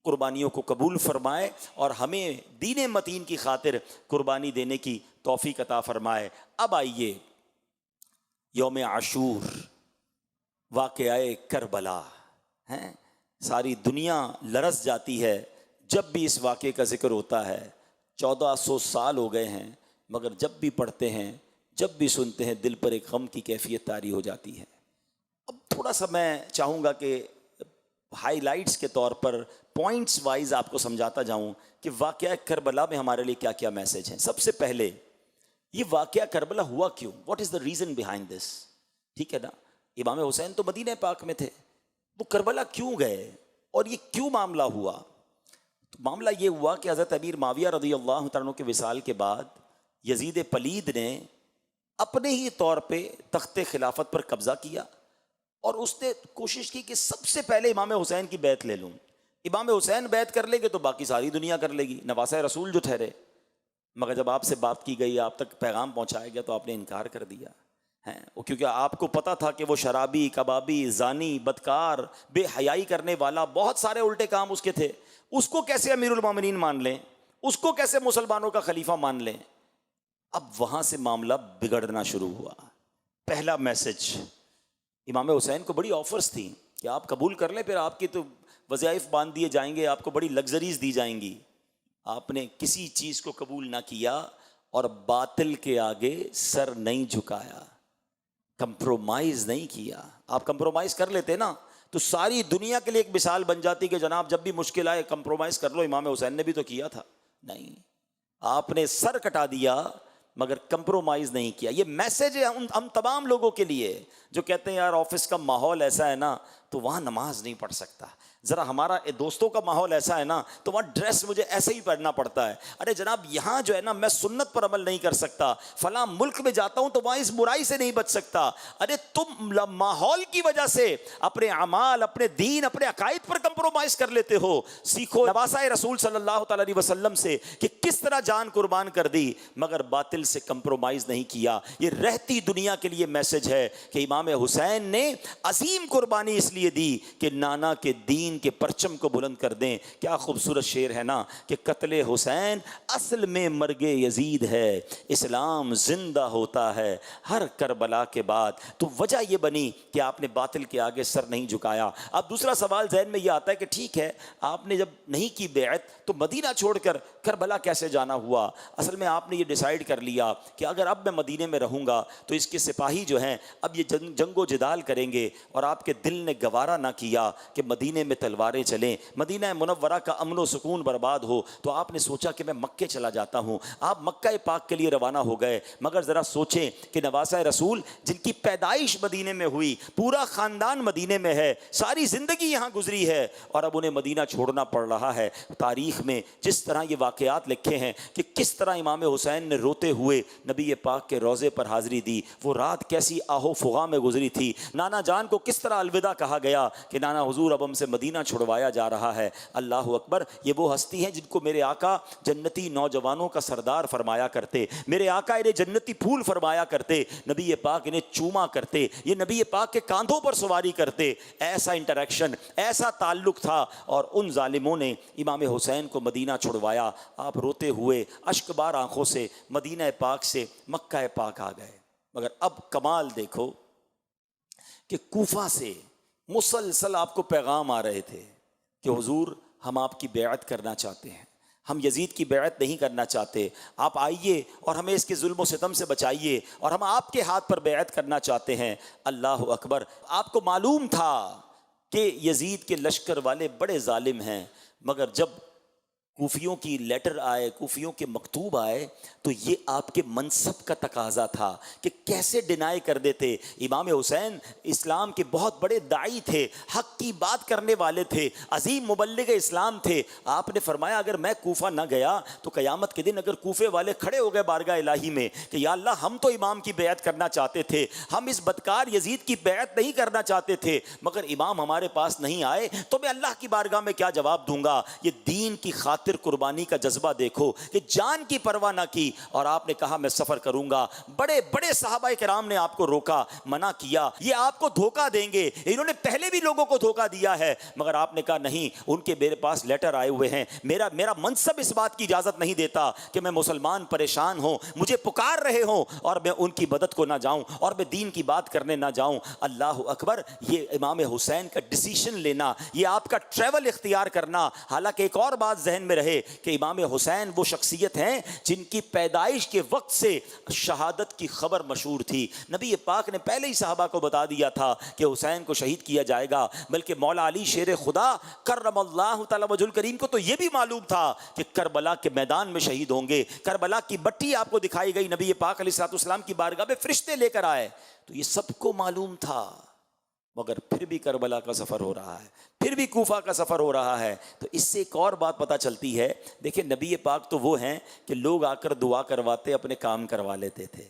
قربانیوں کو قبول فرمائے اور ہمیں دین متین کی خاطر قربانی دینے کی توفیق عطا فرمائے. اب آئیے یوم عاشور، واقعہ کربلا ہیں. ساری دنیا لرز جاتی ہے جب بھی اس واقعے کا ذکر ہوتا ہے. 1400 سال ہو گئے ہیں مگر جب بھی پڑھتے ہیں جب بھی سنتے ہیں دل پر ایک غم کی کیفیت طاری ہو جاتی ہے. اب تھوڑا سا میں چاہوں گا کہ ہائی لائٹس کے طور پر پوائنٹس وائز آپ کو سمجھاتا جاؤں کہ واقعہ کربلا میں ہمارے لیے کیا کیا میسج ہیں. سب سے پہلے یہ واقعہ کربلا ہوا کیوں، what is the reason behind this. ٹھیک ہے نا، امام حسین تو مدینہ پاک میں تھے، وہ کربلا کیوں گئے اور یہ کیوں معاملہ ہوا. تو معاملہ یہ ہوا کہ حضرت امیر معاویہ رضی اللہ تعالیٰ عنہ کے وصال کے بعد یزید پلید نے اپنے ہی طور پہ تخت خلافت پر قبضہ کیا اور اس نے کوشش کی کہ سب سے پہلے امام حسین کی بیعت لے لوں. امام حسین بیعت کر لیں گے تو باقی ساری دنیا کر لے گی، نواسہ رسول جو ٹھہرے. مگر جب آپ سے بات کی گئی، آپ تک پیغام پہنچایا گیا تو آپ نے انکار کر دیا ہیں. کیونکہ آپ کو پتا تھا کہ وہ شرابی، کبابی، زانی، بدکار، بے حیائی کرنے والا، بہت سارے الٹے کام اس کے تھے. اس کو کیسے امیر المومنین مان لیں، اس کو کیسے مسلمانوں کا خلیفہ مان لیں. اب وہاں سے معاملہ بگڑنا شروع ہوا. پہلا میسج، امام حسین کو بڑی آفرز تھیں کہ آپ قبول کر لیں، پھر آپ کی تو وظائف باندھ دیے جائیں گے، آپ کو بڑی لگژریز دی جائیں گی. آپ نے کسی چیز کو قبول نہ کیا اور باطل کے آگے سر نہیں جھکایا، کمپرومائز نہیں کیا. آپ کمپرومائز کر لیتے نا تو ساری دنیا کے لیے ایک مثال بن جاتی کہ جناب جب بھی مشکل آئے کمپرومائز کر لو. امام حسین نے بھی تو کیا تھا. نہیں، آپ نے سر کٹا دیا مگر کمپرومائز نہیں کیا. یہ میسج ہے ہم تمام لوگوں کے لیے جو کہتے ہیں یار آفس کا ماحول ایسا ہے نا تو وہاں نماز نہیں پڑھ سکتا. ذرا ہمارا دوستوں کا ماحول ایسا ہے نا تو وہاں ڈریس مجھے ایسے ہی پہننا پڑتا ہے. ارے جناب یہاں جو ہے نا میں سنت پر عمل نہیں کر سکتا, فلاں ملک میں جاتا ہوں تو وہاں اس برائی سے نہیں بچ سکتا. ارے تم ماحول کی وجہ سے اپنے اعمال, اپنے دین, اپنے عقائد پر کمپرومائز کر لیتے ہو. سیکھو نواسۂ رسول صلی اللہ تعالی علیہ وسلم سے کہ کس طرح جان قربان کر دی مگر باطل سے کمپرومائز نہیں کیا. یہ رہتی دنیا کے لیے میسج ہے کہ امام حسین نے عظیم قربانی اس لیے دی کہ نانا کے دین کے پرچم کو بلند کر دیں. کیا خوبصورت شعر ہے نا کہ قتل حسین اصل میں مرگ یزید ہے, اسلام زندہ ہوتا ہے ہر کربلا کے بعد. تو وجہ یہ بنی کہ آپ نے باطل کے آگے سر نہیں جھکایا. اب دوسرا سوال ذہن میں یہ آتا ہے کہ ٹھیک ہے آپ نے جب نہیں کی بیعت تو مدینہ چھوڑ کر کربلا کیسے جانا ہوا؟ اصل میں آپ نے یہ ڈیسائیڈ کر لیا کہ اگر اب میں مدینے میں رہوں گا تو اس کے سپاہی جو ہیں اب یہ جنگ و جدال کریں گے, اور آپ کے دل نے گوارا نہ کیا کہ مدینے میں تلواریں چلیں, مدینہ منورہ کا امن و سکون برباد ہو, تو آپ نے سوچا کہ میں مکے چلا جاتا ہوں. آپ مکہ پاک کے لیے روانہ ہو گئے. مگر ذرا سوچیں کہ نواسۂ رسول جن کی پیدائش مدینے میں ہوئی, پورا خاندان مدینے میں ہے, ساری زندگی یہاں گزری ہے, اور اب انہیں مدینہ چھوڑنا پڑ رہا ہے. تاریخ میں جس طرح یہ واقعات لکھے ہیں کہ کس طرح امام حسین نے روتے ہوئے نبی پاک کے روضے پر حاضری دی, وہ رات کیسی آہو فغاں میں گزری تھی, نانا جان کو کس طرح الوداع کہا گیا کہ نانا حضور اب ہم سے مدینہ چھڑوایا جا رہا ہے. اللہ اکبر. یہ وہ ہستی ہیں جن کو میرے آقا جنتی نوجوانوں کا سردار فرمایا کرتے, میرے آقا انہیں جنتی پھول فرمایا کرتے, نبی پاک انہیں چوما کرتے, یہ نبی پاک کے کاندھوں پر سواری کرتے. ایسا انٹریکشن, ایسا تعلق تھا, اور ان ظالموں نے امام حسین کو مدینہ چھڑوایا. آپ روتے ہوئے اشک بار آنکھوں سے مدینہ پاک سے مکہ پاک آ گئے. مگر اب کمال دیکھو کہ کوفہ سے مسلسل آپ کو پیغام آ رہے تھے کہ حضور ہم آپ کی بیعت کرنا چاہتے ہیں, ہم یزید کی بیعت نہیں کرنا چاہتے, آپ آئیے اور ہمیں اس کے ظلم و ستم سے بچائیے, اور ہم آپ کے ہاتھ پر بیعت کرنا چاہتے ہیں. اللہ اکبر. آپ کو معلوم تھا کہ یزید کے لشکر والے بڑے ظالم ہیں, مگر جب کوفیوں کی لیٹر آئے, کوفیوں کے مکتوب آئے, تو یہ آپ کے منصب کا تقاضا تھا کہ کیسے ڈینائی کر دیتے. امام حسین اسلام کے بہت بڑے داعی تھے, حق کی بات کرنے والے تھے, عظیم مبلغ اسلام تھے. آپ نے فرمایا اگر میں کوفہ نہ گیا تو قیامت کے دن اگر کوفے والے کھڑے ہو گئے بارگاہ الہی میں کہ یا اللہ ہم تو امام کی بیعت کرنا چاہتے تھے, ہم اس بدکار یزید کی بیعت نہیں کرنا چاہتے تھے, مگر امام ہمارے پاس نہیں آئے, تو میں اللہ کی بارگاہ میں کیا جواب دوں گا؟ یہ دین کی خاطر قربانی کا جذبہ دیکھو کہ جان کی پرواہ نہ کی, اور آپ نے کہا میں سفر کروں گا. بڑے بڑے صحابہ کرام نے آپ کو روکا, منع کیا, یہ آپ کو دھوکہ دیں گے, انہوں نے پہلے بھی لوگوں کو دھوکہ دیا ہے, مگر آپ نے کہا نہیں, ان کے میرے پاس لیٹر آئے ہوئے ہیں, میرا منصب اس بات کی اجازت نہیں دیتا کہ میں مسلمان پریشان ہوں, مجھے پکار رہے ہوں اور میں ان کی مدد کو نہ جاؤں اور میں دین کی بات کرنے نہ جاؤں. اللہ اکبر. یہ امام حسین کا ڈیسیشن لینا, یہ آپ کا ٹریول اختیار کرنا. حالانکہ ایک اور بات ذہن میں رہے کہ امام حسین وہ شخصیت ہیں جن کی پیدائش کے وقت سے شہادت کی خبر مشہور تھی. نبی پاک نے پہلے ہی صحابہ کو بتا دیا تھا کہ حسین کو شہید کیا جائے گا, بلکہ مولا علی شیر خدا کرم اللہ تعالی وجہ الکریم کو تو یہ بھی معلوم تھا کہ کربلا کے میدان میں شہید ہوں گے. کربلا کی بٹی آپ کو دکھائی گئی, نبی پاک علیہ الصلوۃ والسلام کی بارگاہ میں فرشتے لے کر آئے, تو یہ سب کو معلوم تھا. مگر پھر بھی کربلا کا سفر ہو رہا ہے, پھر بھی کوفہ کا سفر ہو رہا ہے. تو اس سے ایک اور بات پتہ چلتی ہے. دیکھیں نبی پاک تو وہ ہیں کہ لوگ آ کر دعا کرواتے, اپنے کام کروا لیتے تھے.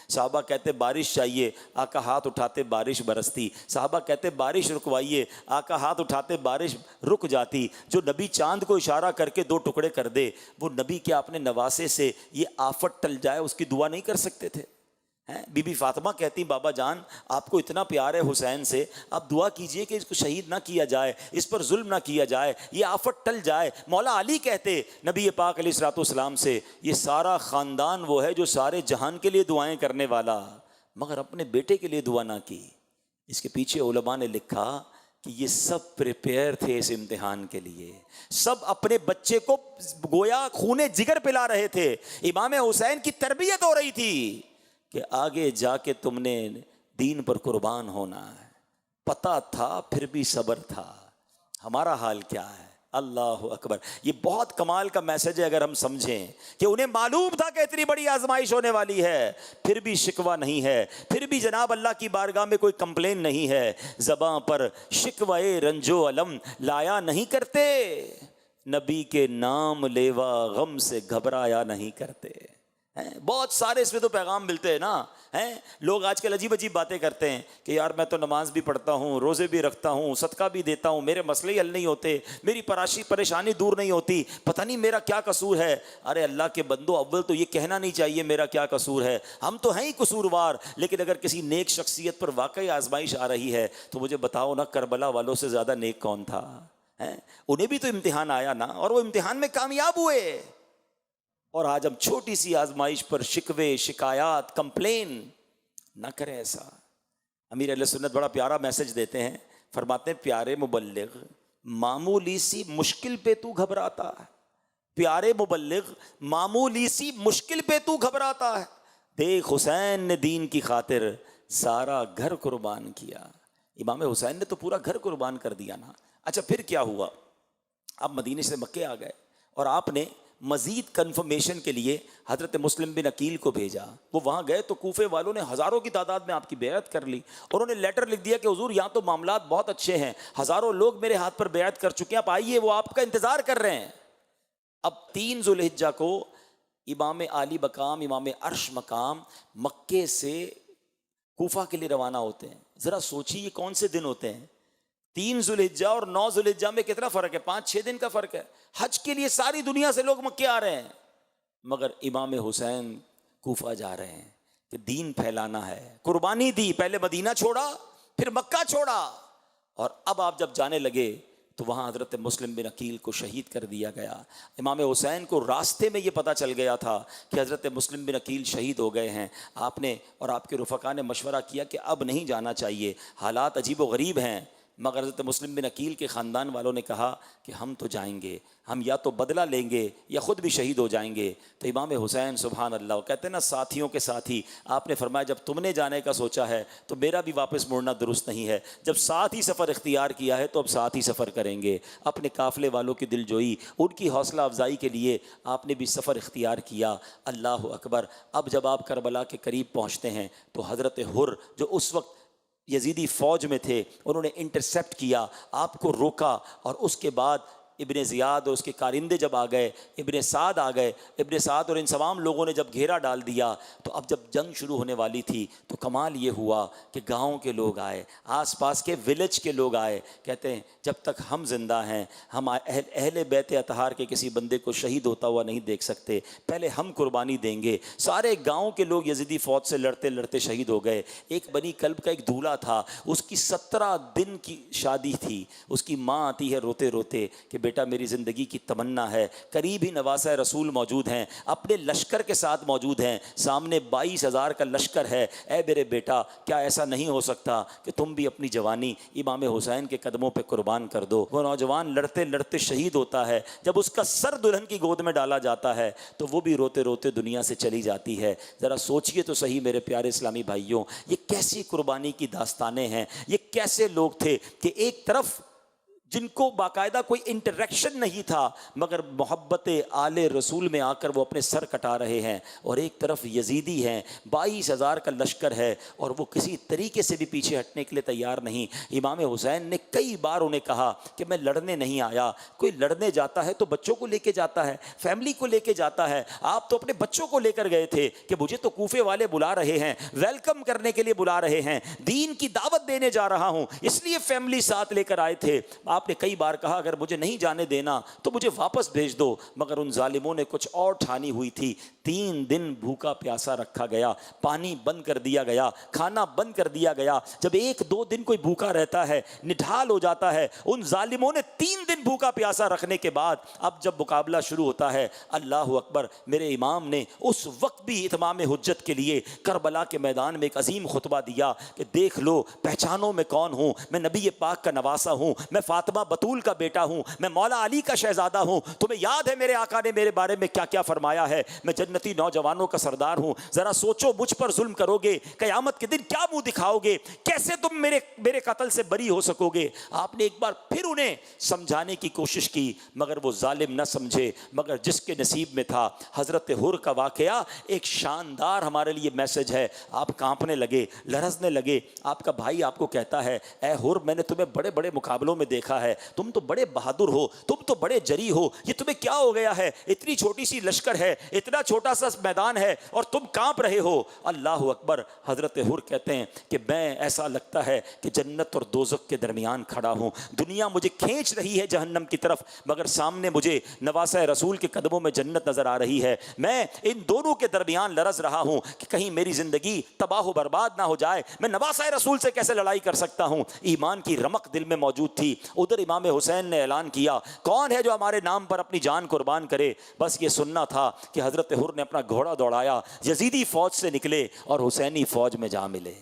صحابہ کہتے بارش چاہیے, آقا ہاتھ اٹھاتے بارش برستی. صحابہ کہتے بارش رکوائیے, آقا ہاتھ اٹھاتے بارش رک جاتی. جو نبی چاند کو اشارہ کر کے 2 ٹکڑے کر دے, وہ نبی کیا اپنے نواسے سے یہ آفت ٹل جائے اس کی دعا نہیں کر سکتے تھے؟ بی بی فاطمہ کہتی بابا جان آپ کو اتنا پیار ہے حسین سے, آپ دعا کیجئے کہ اس کو شہید نہ کیا جائے, اس پر ظلم نہ کیا جائے, یہ آفت ٹل جائے. مولا علی کہتے نبی پاک علیہ الصلوۃ والسلام سے یہ سارا خاندان وہ ہے جو سارے جہان کے لیے دعائیں کرنے والا, مگر اپنے بیٹے کے لیے دعا نہ کی. اس کے پیچھے علماء نے لکھا کہ یہ سب پریپیئر تھے اس امتحان کے لیے, سب اپنے بچے کو گویا خون جگر پلا رہے تھے. امام حسین کی تربیت ہو رہی تھی کہ آگے جا کے تم نے دین پر قربان ہونا ہے. پتہ تھا پھر بھی صبر تھا. ہمارا حال کیا ہے؟ اللہ اکبر. یہ بہت کمال کا میسج ہے اگر ہم سمجھیں کہ انہیں معلوم تھا کہ اتنی بڑی آزمائش ہونے والی ہے، پھر بھی شکوہ نہیں ہے، پھر بھی جناب اللہ کی بارگاہ میں کوئی کمپلین نہیں ہے، زباں پر شکوہ رنج و الم لایا نہیں کرتے، نبی کے نام لیوا غم سے گھبرایا نہیں کرتے. بہت سارے اس میں تو پیغام ملتے ہیں نا. لوگ آج کل عجیب عجیب باتیں کرتے ہیں کہ یار میں تو نماز بھی پڑھتا ہوں، روزے بھی رکھتا ہوں، صدقہ بھی دیتا ہوں، میرے مسئلے ہی حل نہیں ہوتے، میری پریشانی دور نہیں ہوتی، پتہ نہیں میرا کیا قصور ہے. ارے اللہ کے بندو، اول تو یہ کہنا نہیں چاہیے میرا کیا قصور ہے، ہم تو ہیں ہی قصوروار. لیکن اگر کسی نیک شخصیت پر واقعی آزمائش آ رہی ہے تو مجھے بتاؤ نا، کربلا والوں سے زیادہ نیک کون تھا؟ انہیں بھی تو امتحان آیا نا، اور وہ امتحان میں کامیاب ہوئے. اور آج ہم چھوٹی سی آزمائش پر شکوے، شکایات، کمپلین نہ کریں. ایسا امیر اہل سنت بڑا پیارا میسج دیتے ہیں، فرماتے ہیں پیارے مبلغ معمولی سی مشکل پہ تو گھبراتا ہے، پیارے مبلغ معمولی سی مشکل پہ تو گھبراتا ہے، دیکھ حسین نے دین کی خاطر سارا گھر قربان کیا. امام حسین نے تو پورا گھر قربان کر دیا نا. اچھا پھر کیا ہوا؟ آپ مدینے سے مکے آ گئے اور آپ نے مزید کنفرمیشن کے لیے حضرت مسلم بن عقیل کو بھیجا. وہ وہاں گئے تو کوفے والوں نے ہزاروں کی تعداد میں آپ کی بیعت کر لی، اور انہوں نے لیٹر لکھ دیا کہ حضور یہاں تو معاملات بہت اچھے ہیں، ہزاروں لوگ میرے ہاتھ پر بیعت کر چکے ہیں، آپ آئیے، وہ آپ کا انتظار کر رہے ہیں. اب 3 ذوالحجہ کو امام عالی مقام، امام عرش مقام مکے سے کوفہ کے لیے روانہ ہوتے ہیں. ذرا سوچیے یہ کون سے دن ہوتے ہیں؟ 3 ذوالحجہ اور 9 ذوالحجہ میں کتنا فرق ہے؟ 5-6 دن کا فرق ہے. حج کے لیے ساری دنیا سے لوگ مکے آ رہے ہیں، مگر امام حسین کوفہ جا رہے ہیں کہ دین پھیلانا ہے. قربانی دی، پہلے مدینہ چھوڑا، پھر مکہ چھوڑا، اور اب آپ جب جانے لگے تو وہاں حضرت مسلم بن عقیل کو شہید کر دیا گیا. امام حسین کو راستے میں یہ پتہ چل گیا تھا کہ حضرت مسلم بن عقیل شہید ہو گئے ہیں. آپ نے اور آپ کے رفقا نے مشورہ کیا کہ اب نہیں جانا چاہیے، حالات عجیب و غریب ہیں. مگر حضرت مسلم بن عقیل کے خاندان والوں نے کہا کہ ہم تو جائیں گے، ہم یا تو بدلہ لیں گے یا خود بھی شہید ہو جائیں گے. تو امام حسین سبحان اللہ کہتے ہیں نا، ساتھیوں کے ساتھی. آپ نے فرمایا جب تم نے جانے کا سوچا ہے تو میرا بھی واپس مڑنا درست نہیں ہے، جب ساتھ ہی سفر اختیار کیا ہے تو اب ساتھ ہی سفر کریں گے. اپنے قافلے والوں کی دل جوئی، ان کی حوصلہ افزائی کے لیے آپ نے بھی سفر اختیار کیا. اللہ اکبر. اب جب آپ کربلا کے قریب پہنچتے ہیں تو حضرت حر جو اس وقت یزیدی فوج میں تھے، انہوں نے انٹرسیپٹ کیا، آپ کو روکا، اور اس کے بعد ابن زیاد اور اس کے کارندے جب آ گئے، ابن سعد آ گئے. ابن سعد اور ان تمام لوگوں نے جب گھیرا ڈال دیا تو اب جب جنگ شروع ہونے والی تھی تو کمال یہ ہوا کہ گاؤں کے لوگ آئے، آس پاس کے ولیج کے لوگ آئے. کہتے ہیں جب تک ہم زندہ ہیں ہم اہل بیت اطہار کے کسی بندے کو شہید ہوتا ہوا نہیں دیکھ سکتے، پہلے ہم قربانی دیں گے. سارے گاؤں کے لوگ یزیدی فوج سے لڑتے لڑتے شہید ہو گئے. ایک بنی کلب کا ایک دولہا تھا، اس کی 17 دن کی شادی تھی. اس کی ماں آتی ہے روتے روتے کہ بیٹا میری زندگی کی تمنا ہے، قریب ہی نواسہ رسول موجود ہیں، اپنے لشکر کے ساتھ موجود ہیں، سامنے 22,000 کا لشکر ہے، اے میرے بیٹا کیا ایسا نہیں ہو سکتا کہ تم بھی اپنی جوانی امام حسین کے قدموں پہ قربان کر دو. وہ نوجوان لڑتے لڑتے شہید ہوتا ہے. جب اس کا سر دلہن کی گود میں ڈالا جاتا ہے تو وہ بھی روتے روتے دنیا سے چلی جاتی ہے. ذرا سوچئے تو صحیح میرے پیارے اسلامی بھائیوں، یہ کیسی قربانی کی داستانیں ہیں، یہ کیسے لوگ تھے کہ ایک طرف جن کو باقاعدہ کوئی انٹریکشن نہیں تھا مگر محبت آل رسول میں آ کر وہ اپنے سر کٹا رہے ہیں، اور ایک طرف یزیدی ہیں، 22,000 کا لشکر ہے اور وہ کسی طریقے سے بھی پیچھے ہٹنے کے لیے تیار نہیں. امام حسین نے کئی بار انہیں کہا کہ میں لڑنے نہیں آیا. کوئی لڑنے جاتا ہے تو بچوں کو لے کے جاتا ہے، فیملی کو لے کے جاتا ہے. آپ تو اپنے بچوں کو لے کر گئے تھے کہ مجھے تو کوفے والے بلا رہے ہیں، ویلکم کرنے کے لیے بلا رہے ہیں، دین کی دعوت دینے جا رہا ہوں، اس لیے فیملی ساتھ لے کر آئے تھے. آپ نے کئی بار کہا اگر مجھے نہیں جانے دینا تو مجھے واپس بھیج دو، مگر ان ظالموں نے کچھ اور ٹھانی ہوئی تھی. 3 دن بھوکا پیاسا رکھا گیا، پانی بند کر دیا گیا، کھانا بند کر دیا گیا. جب 1-2 دن کوئی بھوکا رہتا ہے نڈھال ہو جاتا ہے. ان ظالموں نے 3 دن بھوکا پیاسا رکھنے کے بعد اب جب مقابلہ شروع ہوتا ہے، اللہ اکبر، میرے امام نے اس وقت بھی اتمام حجت کے لیے کربلا کے میدان میں ایک عظیم خطبہ دیا کہ دیکھ لو، پہچانو میں کون ہوں، میں نبی پاک کا نواسہ ہوں، میں فاطمہ فاطمہ بطول کا بیٹا ہوں، میں مولا علی کا شہزادہ ہوں، تمہیں یاد ہے میرے آقا نے میرے بارے میں کیا کیا فرمایا ہے، میں جنتی نوجوانوں کا سردار ہوں، ذرا سوچو مجھ پر ظلم کرو گے قیامت کے دن کیا منہ دکھاؤ گے، کیسے تم میرے قتل سے بری ہو سکو گے۔ آپ نے ایک بار پھر انہیں سمجھانے کی کوشش کی مگر وہ ظالم نہ سمجھے، مگر جس کے نصیب میں تھا۔ حضرت حر کا واقعہ ایک شاندار ہمارے لیے میسج ہے۔ آپ کانپنے لگے، لرزنے لگے، آپ کا بھائی آپ کو کہتا ہے اے حر میں نے تمہیں بڑے بڑے مقابلوں میں دیکھا ہے، تم تو بڑے بہادر ہو، تم تو بڑے جری ہو، یہ تمہیں کیا ہو گیا ہے، اتنی چھوٹی سی لشکر ہے، اتنا چھوٹا سا میدان ہے اور تم کانپ رہے ہو۔ اللہ اکبر۔ حضرت حر کہتے ہیں کہ میں ایسا لگتا ہے کہ جنت اور دوزخ کے درمیان کھڑا ہوں، دنیا مجھے کھینچ رہی ہے جہنم کی طرف، مگر سامنے مجھے نواسہ رسول کے قدموں میں جنت نظر آ رہی ہے۔ میں ان دونوں کے درمیان لرز رہا ہوں کہ کہیں میری زندگی تباہ و برباد نہ ہو جائے، میں نواسہ رسول سے کیسے لڑائی کر سکتا ہوں۔ ایمان کی رمق دل میں موجود تھی۔ ادھر امام حسین نے اعلان کیا کون ہے جو ہمارے نام پر اپنی جان قربان کرے۔ بس یہ سننا تھا کہ حضرت حر نے اپنا گھوڑا دوڑایا، یزیدی فوج سے نکلے اور حسینی فوج میں جا ملے،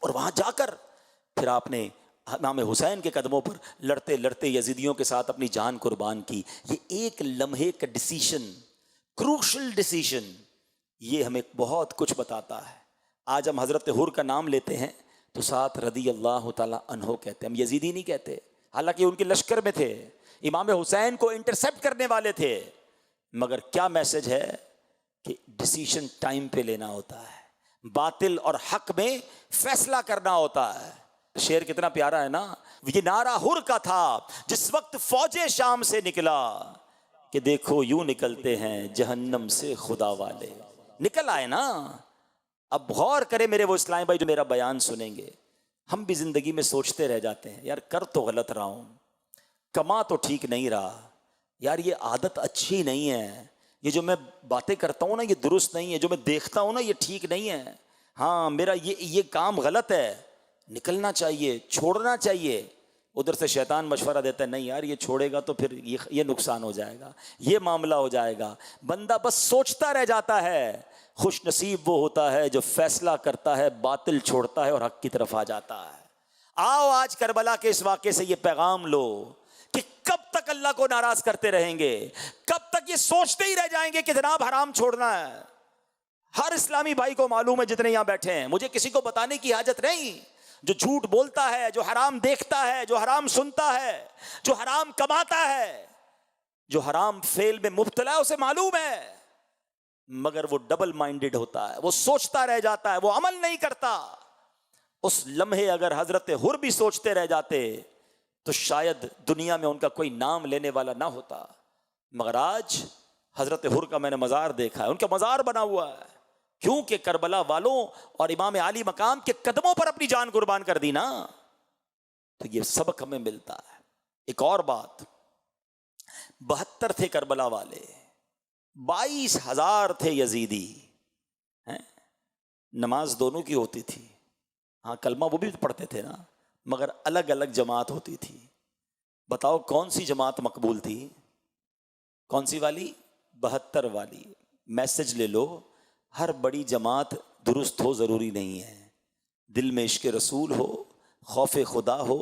اور وہاں جا کر پھر آپ نے امام حسین کے قدموں پر لڑتے لڑتے یزیدیوں کے ساتھ اپنی جان قربان کی۔ یہ ایک لمحے کا ڈیسیشن، کروشل ڈیسیشن، یہ ہمیں بہت کچھ بتاتا ہے۔ آج ہم حضرت حر کا نام لیتے ہیں تو ساتھ رضی اللہ تعالیٰ عنہ کہتے ہیں، ہم یزیدی نہیں کہتے، حالانکہ ان کے لشکر میں تھے، امام حسین کو انٹرسیپٹ کرنے والے تھے، مگر کیا میسج ہے کہ ڈیسیشن ٹائم پہ لینا ہوتا ہے، باطل اور حق میں فیصلہ کرنا ہوتا ہے۔ شعر کتنا پیارا ہے نا، یہ نعرہ حر کا تھا جس وقت فوج شام سے نکلا کہ دیکھو یوں نکلتے ہیں جہنم سے خدا والے۔ نکل آئے نا۔ اب غور کرے میرے وہ اسلام بھائی جو میرا بیان سنیں گے، ہم بھی زندگی میں سوچتے رہ جاتے ہیں یار کر تو غلط رہا ہوں، کما تو ٹھیک نہیں رہا، یار یہ عادت اچھی نہیں ہے، یہ جو میں باتیں کرتا ہوں نا یہ درست نہیں ہے، جو میں دیکھتا ہوں نا یہ ٹھیک نہیں ہے، ہاں میرا یہ کام غلط ہے، نکلنا چاہیے، چھوڑنا چاہیے۔ ادھر سے شیطان مشورہ دیتا ہے نہیں یار یہ چھوڑے گا تو پھر یہ نقصان ہو جائے گا، یہ معاملہ ہو جائے گا۔ بندہ بس سوچتا رہ جاتا ہے۔ خوش نصیب وہ ہوتا ہے جو فیصلہ کرتا ہے، باطل چھوڑتا ہے اور حق کی طرف آ جاتا ہے۔ آؤ آج کربلا کے اس واقعے سے یہ پیغام لو کہ کب تک اللہ کو ناراض کرتے رہیں گے، کب تک یہ سوچتے ہی رہ جائیں گے کہ جناب حرام چھوڑنا ہے۔ ہر اسلامی بھائی کو معلوم ہے جتنے یہاں بیٹھے ہیں، مجھے کسی کو بتانے کی حاجت نہیں، جو جھوٹ بولتا ہے، جو حرام دیکھتا ہے، جو حرام سنتا ہے، جو حرام کماتا ہے، جو حرام فعل میں مبتلا ہے، اسے معلوم ہے، مگر وہ ڈبل مائنڈڈ ہوتا ہے، وہ سوچتا رہ جاتا ہے، وہ عمل نہیں کرتا۔ اس لمحے اگر حضرت حر بھی سوچتے رہ جاتے تو شاید دنیا میں ان کا کوئی نام لینے والا نہ ہوتا، مگر آج حضرت حر کا میں نے مزار دیکھا ہے، ان کا مزار بنا ہوا ہے، کیونکہ کربلا والوں اور امام علی مقام کے قدموں پر اپنی جان قربان کر دی نا، تو یہ سبق ہمیں ملتا ہے۔ ایک اور بات، 72 تھے کربلا والے، 22,000 تھے یزیدی، نماز دونوں کی ہوتی تھی، ہاں کلمہ وہ بھی پڑھتے تھے نا، مگر الگ الگ جماعت ہوتی تھی۔ بتاؤ کون سی جماعت مقبول تھی؟ کون سی والی؟ 72 والی۔ میسج لے لو، ہر بڑی جماعت درست ہو ضروری نہیں ہے، دل میں عشق رسول ہو، خوف خدا ہو،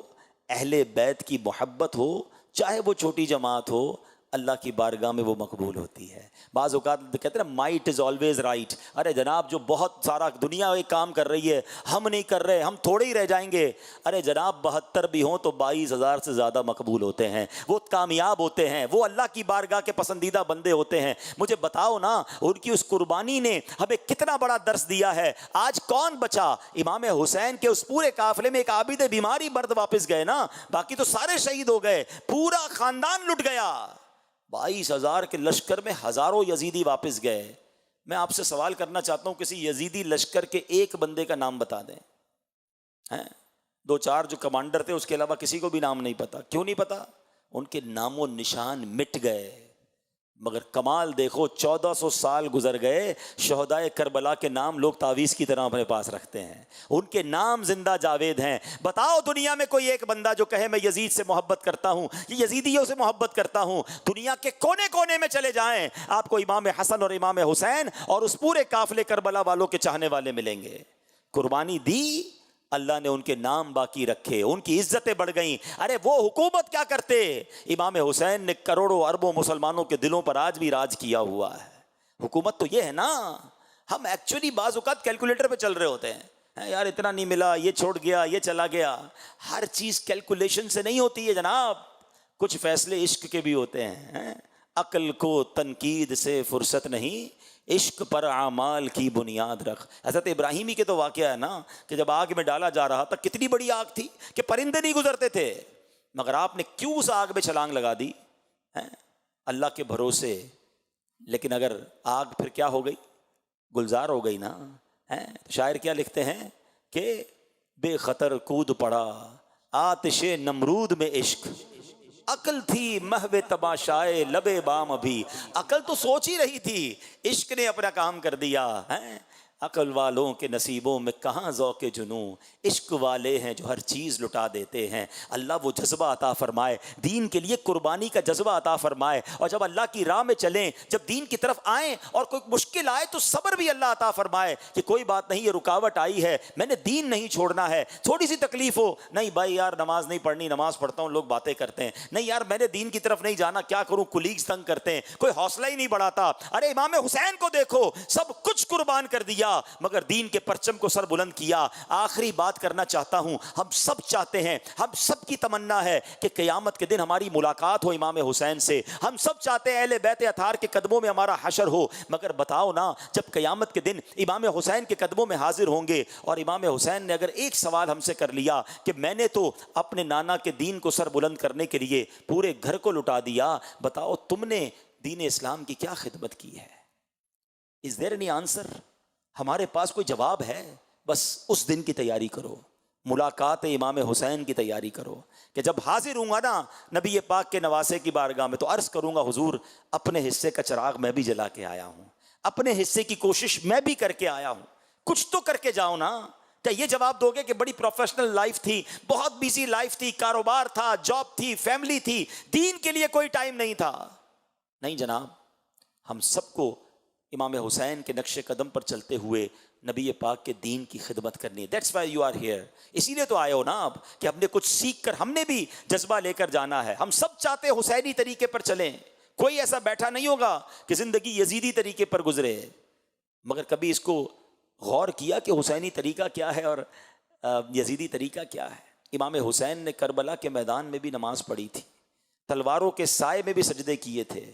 اہل بیت کی محبت ہو، چاہے وہ چھوٹی جماعت ہو، اللہ کی بارگاہ میں وہ مقبول ہوتی ہے۔ بعض اوقات کہتے ہیں نا مائٹ از آلویز رائٹ، ارے جناب جو بہت سارا دنیا ایک کام کر رہی ہے ہم نہیں کر رہے، ہم تھوڑے ہی رہ جائیں گے، ارے جناب 72 بھی ہوں تو 22,000 سے زیادہ مقبول ہوتے ہیں، وہ کامیاب ہوتے ہیں، وہ اللہ کی بارگاہ کے پسندیدہ بندے ہوتے ہیں۔ مجھے بتاؤ نا ان کی اس قربانی نے ہمیں کتنا بڑا درس دیا ہے۔ آج کون بچا؟ امام حسین کے اس پورے قافلے میں ایک عابد بیماری مرد واپس گئے نا، باقی تو سارے شہید ہو گئے، پورا خاندان لٹ گیا۔ 22,000 کے لشکر میں ہزاروں یزیدی واپس گئے۔ میں آپ سے سوال کرنا چاہتا ہوں کسی یزیدی لشکر کے ایک بندے کا نام بتا دیں، ہیں 2-4 جو کمانڈر تھے اس کے علاوہ کسی کو بھی نام نہیں پتا۔ کیوں نہیں پتا؟ ان کے نام و نشان مٹ گئے، مگر کمال دیکھو 1400 سال گزر گئے، شہدائے کربلا کے نام لوگ تعویذ کی طرح اپنے پاس رکھتے ہیں، ان کے نام زندہ جاوید ہیں۔ بتاؤ دنیا میں کوئی ایک بندہ جو کہے میں یزید سے محبت کرتا ہوں، یہ یزیدیوں سے محبت کرتا ہوں۔ دنیا کے کونے کونے میں چلے جائیں آپ کو امام حسن اور امام حسین اور اس پورے قافلے کربلا والوں کے چاہنے والے ملیں گے۔ قربانی دی اللہ نے ان کے نام باقی رکھے، ان کی عزتیں بڑھ گئیں۔ ارے وہ حکومت کیا کرتے، امام حسین نے کروڑوں اربوں مسلمانوں کے دلوں پر آج بھی راج کیا ہوا ہے۔ حکومت تو یہ ہے نا، ہم ایکچولی بعض اوقات کیلکولیٹر پہ چل رہے ہوتے ہیں، یار اتنا نہیں ملا، یہ چھوڑ گیا، یہ چلا گیا۔ ہر چیز کیلکولیشن سے نہیں ہوتی ہے جناب، کچھ فیصلے عشق کے بھی ہوتے ہیں۔ عقل کو تنقید سے فرصت نہیں، عشق پر اعمال کی بنیاد رکھ۔ حضرت ابراہیمی کے تو واقعہ ہے نا کہ جب آگ میں ڈالا جا رہا تھا، کتنی بڑی آگ تھی کہ پرندے نہیں گزرتے تھے، مگر آپ نے کیوں اس آگ میں چھلانگ لگا دی؟ اللہ کے بھروسے۔ لیکن اگر آگ پھر کیا ہو گئی؟ گلزار ہو گئی نا۔ شاعر کیا لکھتے ہیں کہ بے خطر کود پڑا آتش نمرود میں عشق، عقل تھی محو تماشائے لبے بام ابھی۔ عقل تو سوچ ہی رہی تھی، عشق نے اپنا کام کر دیا۔ عقل والوں کے نصیبوں میں کہاں ذوق جنوں، عشق والے ہیں جو ہر چیز لٹا دیتے ہیں۔ اللہ وہ جذبہ عطا فرمائے، دین کے لیے قربانی کا جذبہ عطا فرمائے، اور جب اللہ کی راہ میں چلیں، جب دین کی طرف آئیں اور کوئی مشکل آئے تو صبر بھی اللہ عطا فرمائے کہ کوئی بات نہیں، یہ رکاوٹ آئی ہے، میں نے دین نہیں چھوڑنا ہے۔ تھوڑی سی تکلیف ہو، نہیں بھائی یار نماز نہیں پڑھنی، نماز پڑھتا ہوں، لوگ باتیں کرتے ہیں، نہیں یار میں نے دین کی طرف نہیں جانا، کیا کروں، کولیگز تنگ کرتے ہیں، کوئی حوصلہ ہی نہیں بڑھاتا۔ ارے امام حسین کو دیکھو، سب کچھ قربان کر دیا مگر دین کے پرچم کو سر بلند کیا۔ آخری بات کرنا چاہتا ہوں، ہم سب چاہتے ہیں، ہم سب کی تمنا ہے کہ قیامت کے دن ہماری ملاقات ہو امام حسین سے، ہم سب چاہتے ہیں اہل بیت اطہار کے قدموں میں ہمارا حشر ہو، مگر بتاؤ نا جب قیامت کے دن امام حسین کے قدموں میں حاضر ہوں گے اور امام حسین نے اگر ایک سوال ہم سے کر لیا کہ میں نے تو اپنے نانا کے دین کو سر بلند کرنے کے لیے پورے گھر کو لٹا دیا، بتاؤ تم نے دین اسلام کی کیا خدمت کی ہے؟ Is there any answer؟ ہمارے پاس کوئی جواب ہے؟ بس اس دن کی تیاری کرو، ملاقات امام حسین کی تیاری کرو کہ جب حاضر ہوں گا نا نبی پاک کے نواسے کی بارگاہ میں تو عرض کروں گا حضور اپنے حصے کا چراغ میں بھی جلا کے آیا ہوں، اپنے حصے کی کوشش میں بھی کر کے آیا ہوں، کچھ تو کر کے جاؤ نا۔ کیا یہ جواب دو گے کہ بڑی پروفیشنل لائف تھی، بہت بیزی لائف تھی، کاروبار تھا، جاب تھی، فیملی تھی، دین کے لیے کوئی ٹائم نہیں تھا؟ نہیں جناب، ہم سب کو امام حسین کے نقش قدم پر چلتے ہوئے نبی پاک کے دین کی خدمت کرنی ہے۔ That's why you are here, اسی لیے تو آئے ہو نا آپ کہ ہم نے کچھ سیکھ کر ہم نے بھی جذبہ لے کر جانا ہے۔ ہم سب چاہتے ہیں حسینی طریقے پر چلیں، کوئی ایسا بیٹھا نہیں ہوگا کہ زندگی یزیدی طریقے پر گزرے، مگر کبھی اس کو غور کیا کہ حسینی طریقہ کیا ہے اور یزیدی طریقہ کیا ہے؟ امام حسین نے کربلا کے میدان میں بھی نماز پڑھی تھی، تلواروں کے سائے میں بھی سجدے کیے تھے۔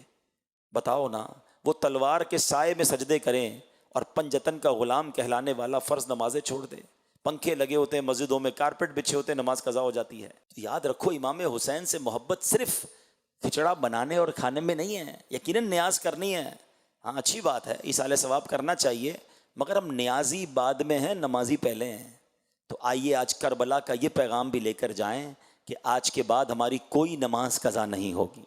بتاؤ نا وہ تلوار کے سائے میں سجدے کریں اور پنجتن کا غلام کہلانے والا فرض نمازیں چھوڑ دے، پنکھے لگے ہوتے ہیں مسجدوں میں، کارپیٹ بچھے ہوتے ہیں، نماز قضا ہو جاتی ہے۔ یاد رکھو امام حسین سے محبت صرف کھچڑا بنانے اور کھانے میں نہیں ہے، یقیناً نیاز کرنی ہے، ہاں اچھی بات ہے، ایصال ثواب کرنا چاہیے، مگر ہم نیازی بعد میں ہیں، نمازی پہلے ہیں۔ تو آئیے آج کربلا کا یہ پیغام بھی لے کر جائیں کہ آج کے بعد ہماری کوئی نماز قضا نہیں ہوگی۔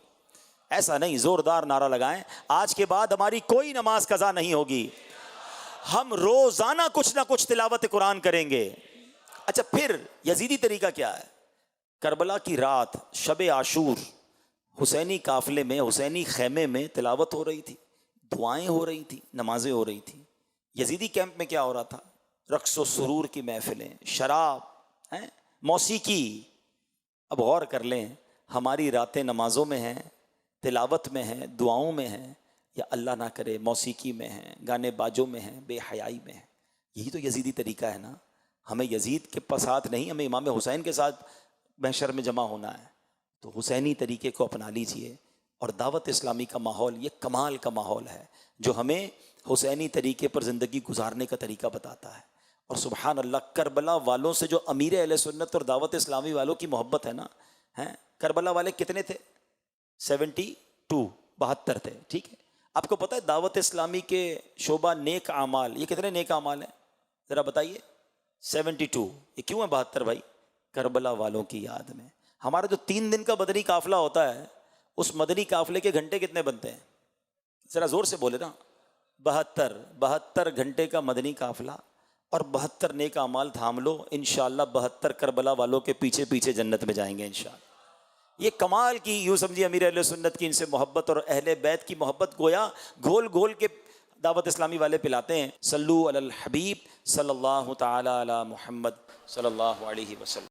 ایسا نہیں، زوردار نعرہ لگائیں، آج کے بعد ہماری کوئی نماز قضا نہیں ہوگی، ہم روزانہ کچھ نہ کچھ تلاوت قرآن کریں گے۔ اچھا پھر یزیدی طریقہ کیا ہے؟ کربلا کی رات شب عاشور حسینی قافلے میں، حسینی خیمے میں تلاوت ہو رہی تھی، دعائیں ہو رہی تھی، نمازیں ہو رہی تھی۔ یزیدی کیمپ میں کیا ہو رہا تھا؟ رقص و سرور کی محفلیں، شراب، موسیقی۔ اب غور کر لیں، ہماری راتیں نمازوں میں ہیں، تلاوت میں ہیں، دعاؤں میں ہیں، یا اللہ نہ کرے موسیقی میں ہیں، گانے باجوں میں ہیں، بے حیائی میں ہیں؟ یہی تو یزیدی طریقہ ہے نا۔ ہمیں یزید کے ساتھ نہیں، ہمیں امام حسین کے ساتھ محشر میں جمع ہونا ہے۔ تو حسینی طریقے کو اپنا لیجئے، اور دعوت اسلامی کا ماحول یہ کمال کا ماحول ہے جو ہمیں حسینی طریقے پر زندگی گزارنے کا طریقہ بتاتا ہے۔ اور سبحان اللہ، کربلا والوں سے جو امیر اہل سنت اور دعوت اسلامی والوں کی محبت ہے نا، کربلا والے کتنے تھے؟ 72 تھے، ٹھیک ہے۔ آپ کو پتہ ہے دعوت اسلامی کے شعبہ نیک اعمال، یہ کتنے نیک اعمال ہیں ذرا بتائیے؟ 72۔ یہ کیوں ہے 72 بھائی؟ کربلا والوں کی یاد میں۔ ہمارا جو 3 دن کا مدنی قافلہ ہوتا ہے، اس مدنی قافلے کے گھنٹے کتنے بنتے ہیں؟ ذرا زور سے بولے نا۔ 72 گھنٹے کا مدنی قافلہ اور 72 نیک اعمال تھام لو، انشاءاللہ 72 کربلا والوں کے پیچھے پیچھے جنت میں جائیں گے انشاءاللہ۔ یہ کمال کی، یوں سمجھیے امیر اہل سنت کی ان سے محبت اور اہل بیت کی محبت گویا گول گول کے دعوت اسلامی والے پلاتے ہیں۔ صلو علی الحبیب صلی اللہ تعالی علی محمد صلی اللہ علیہ وسلم۔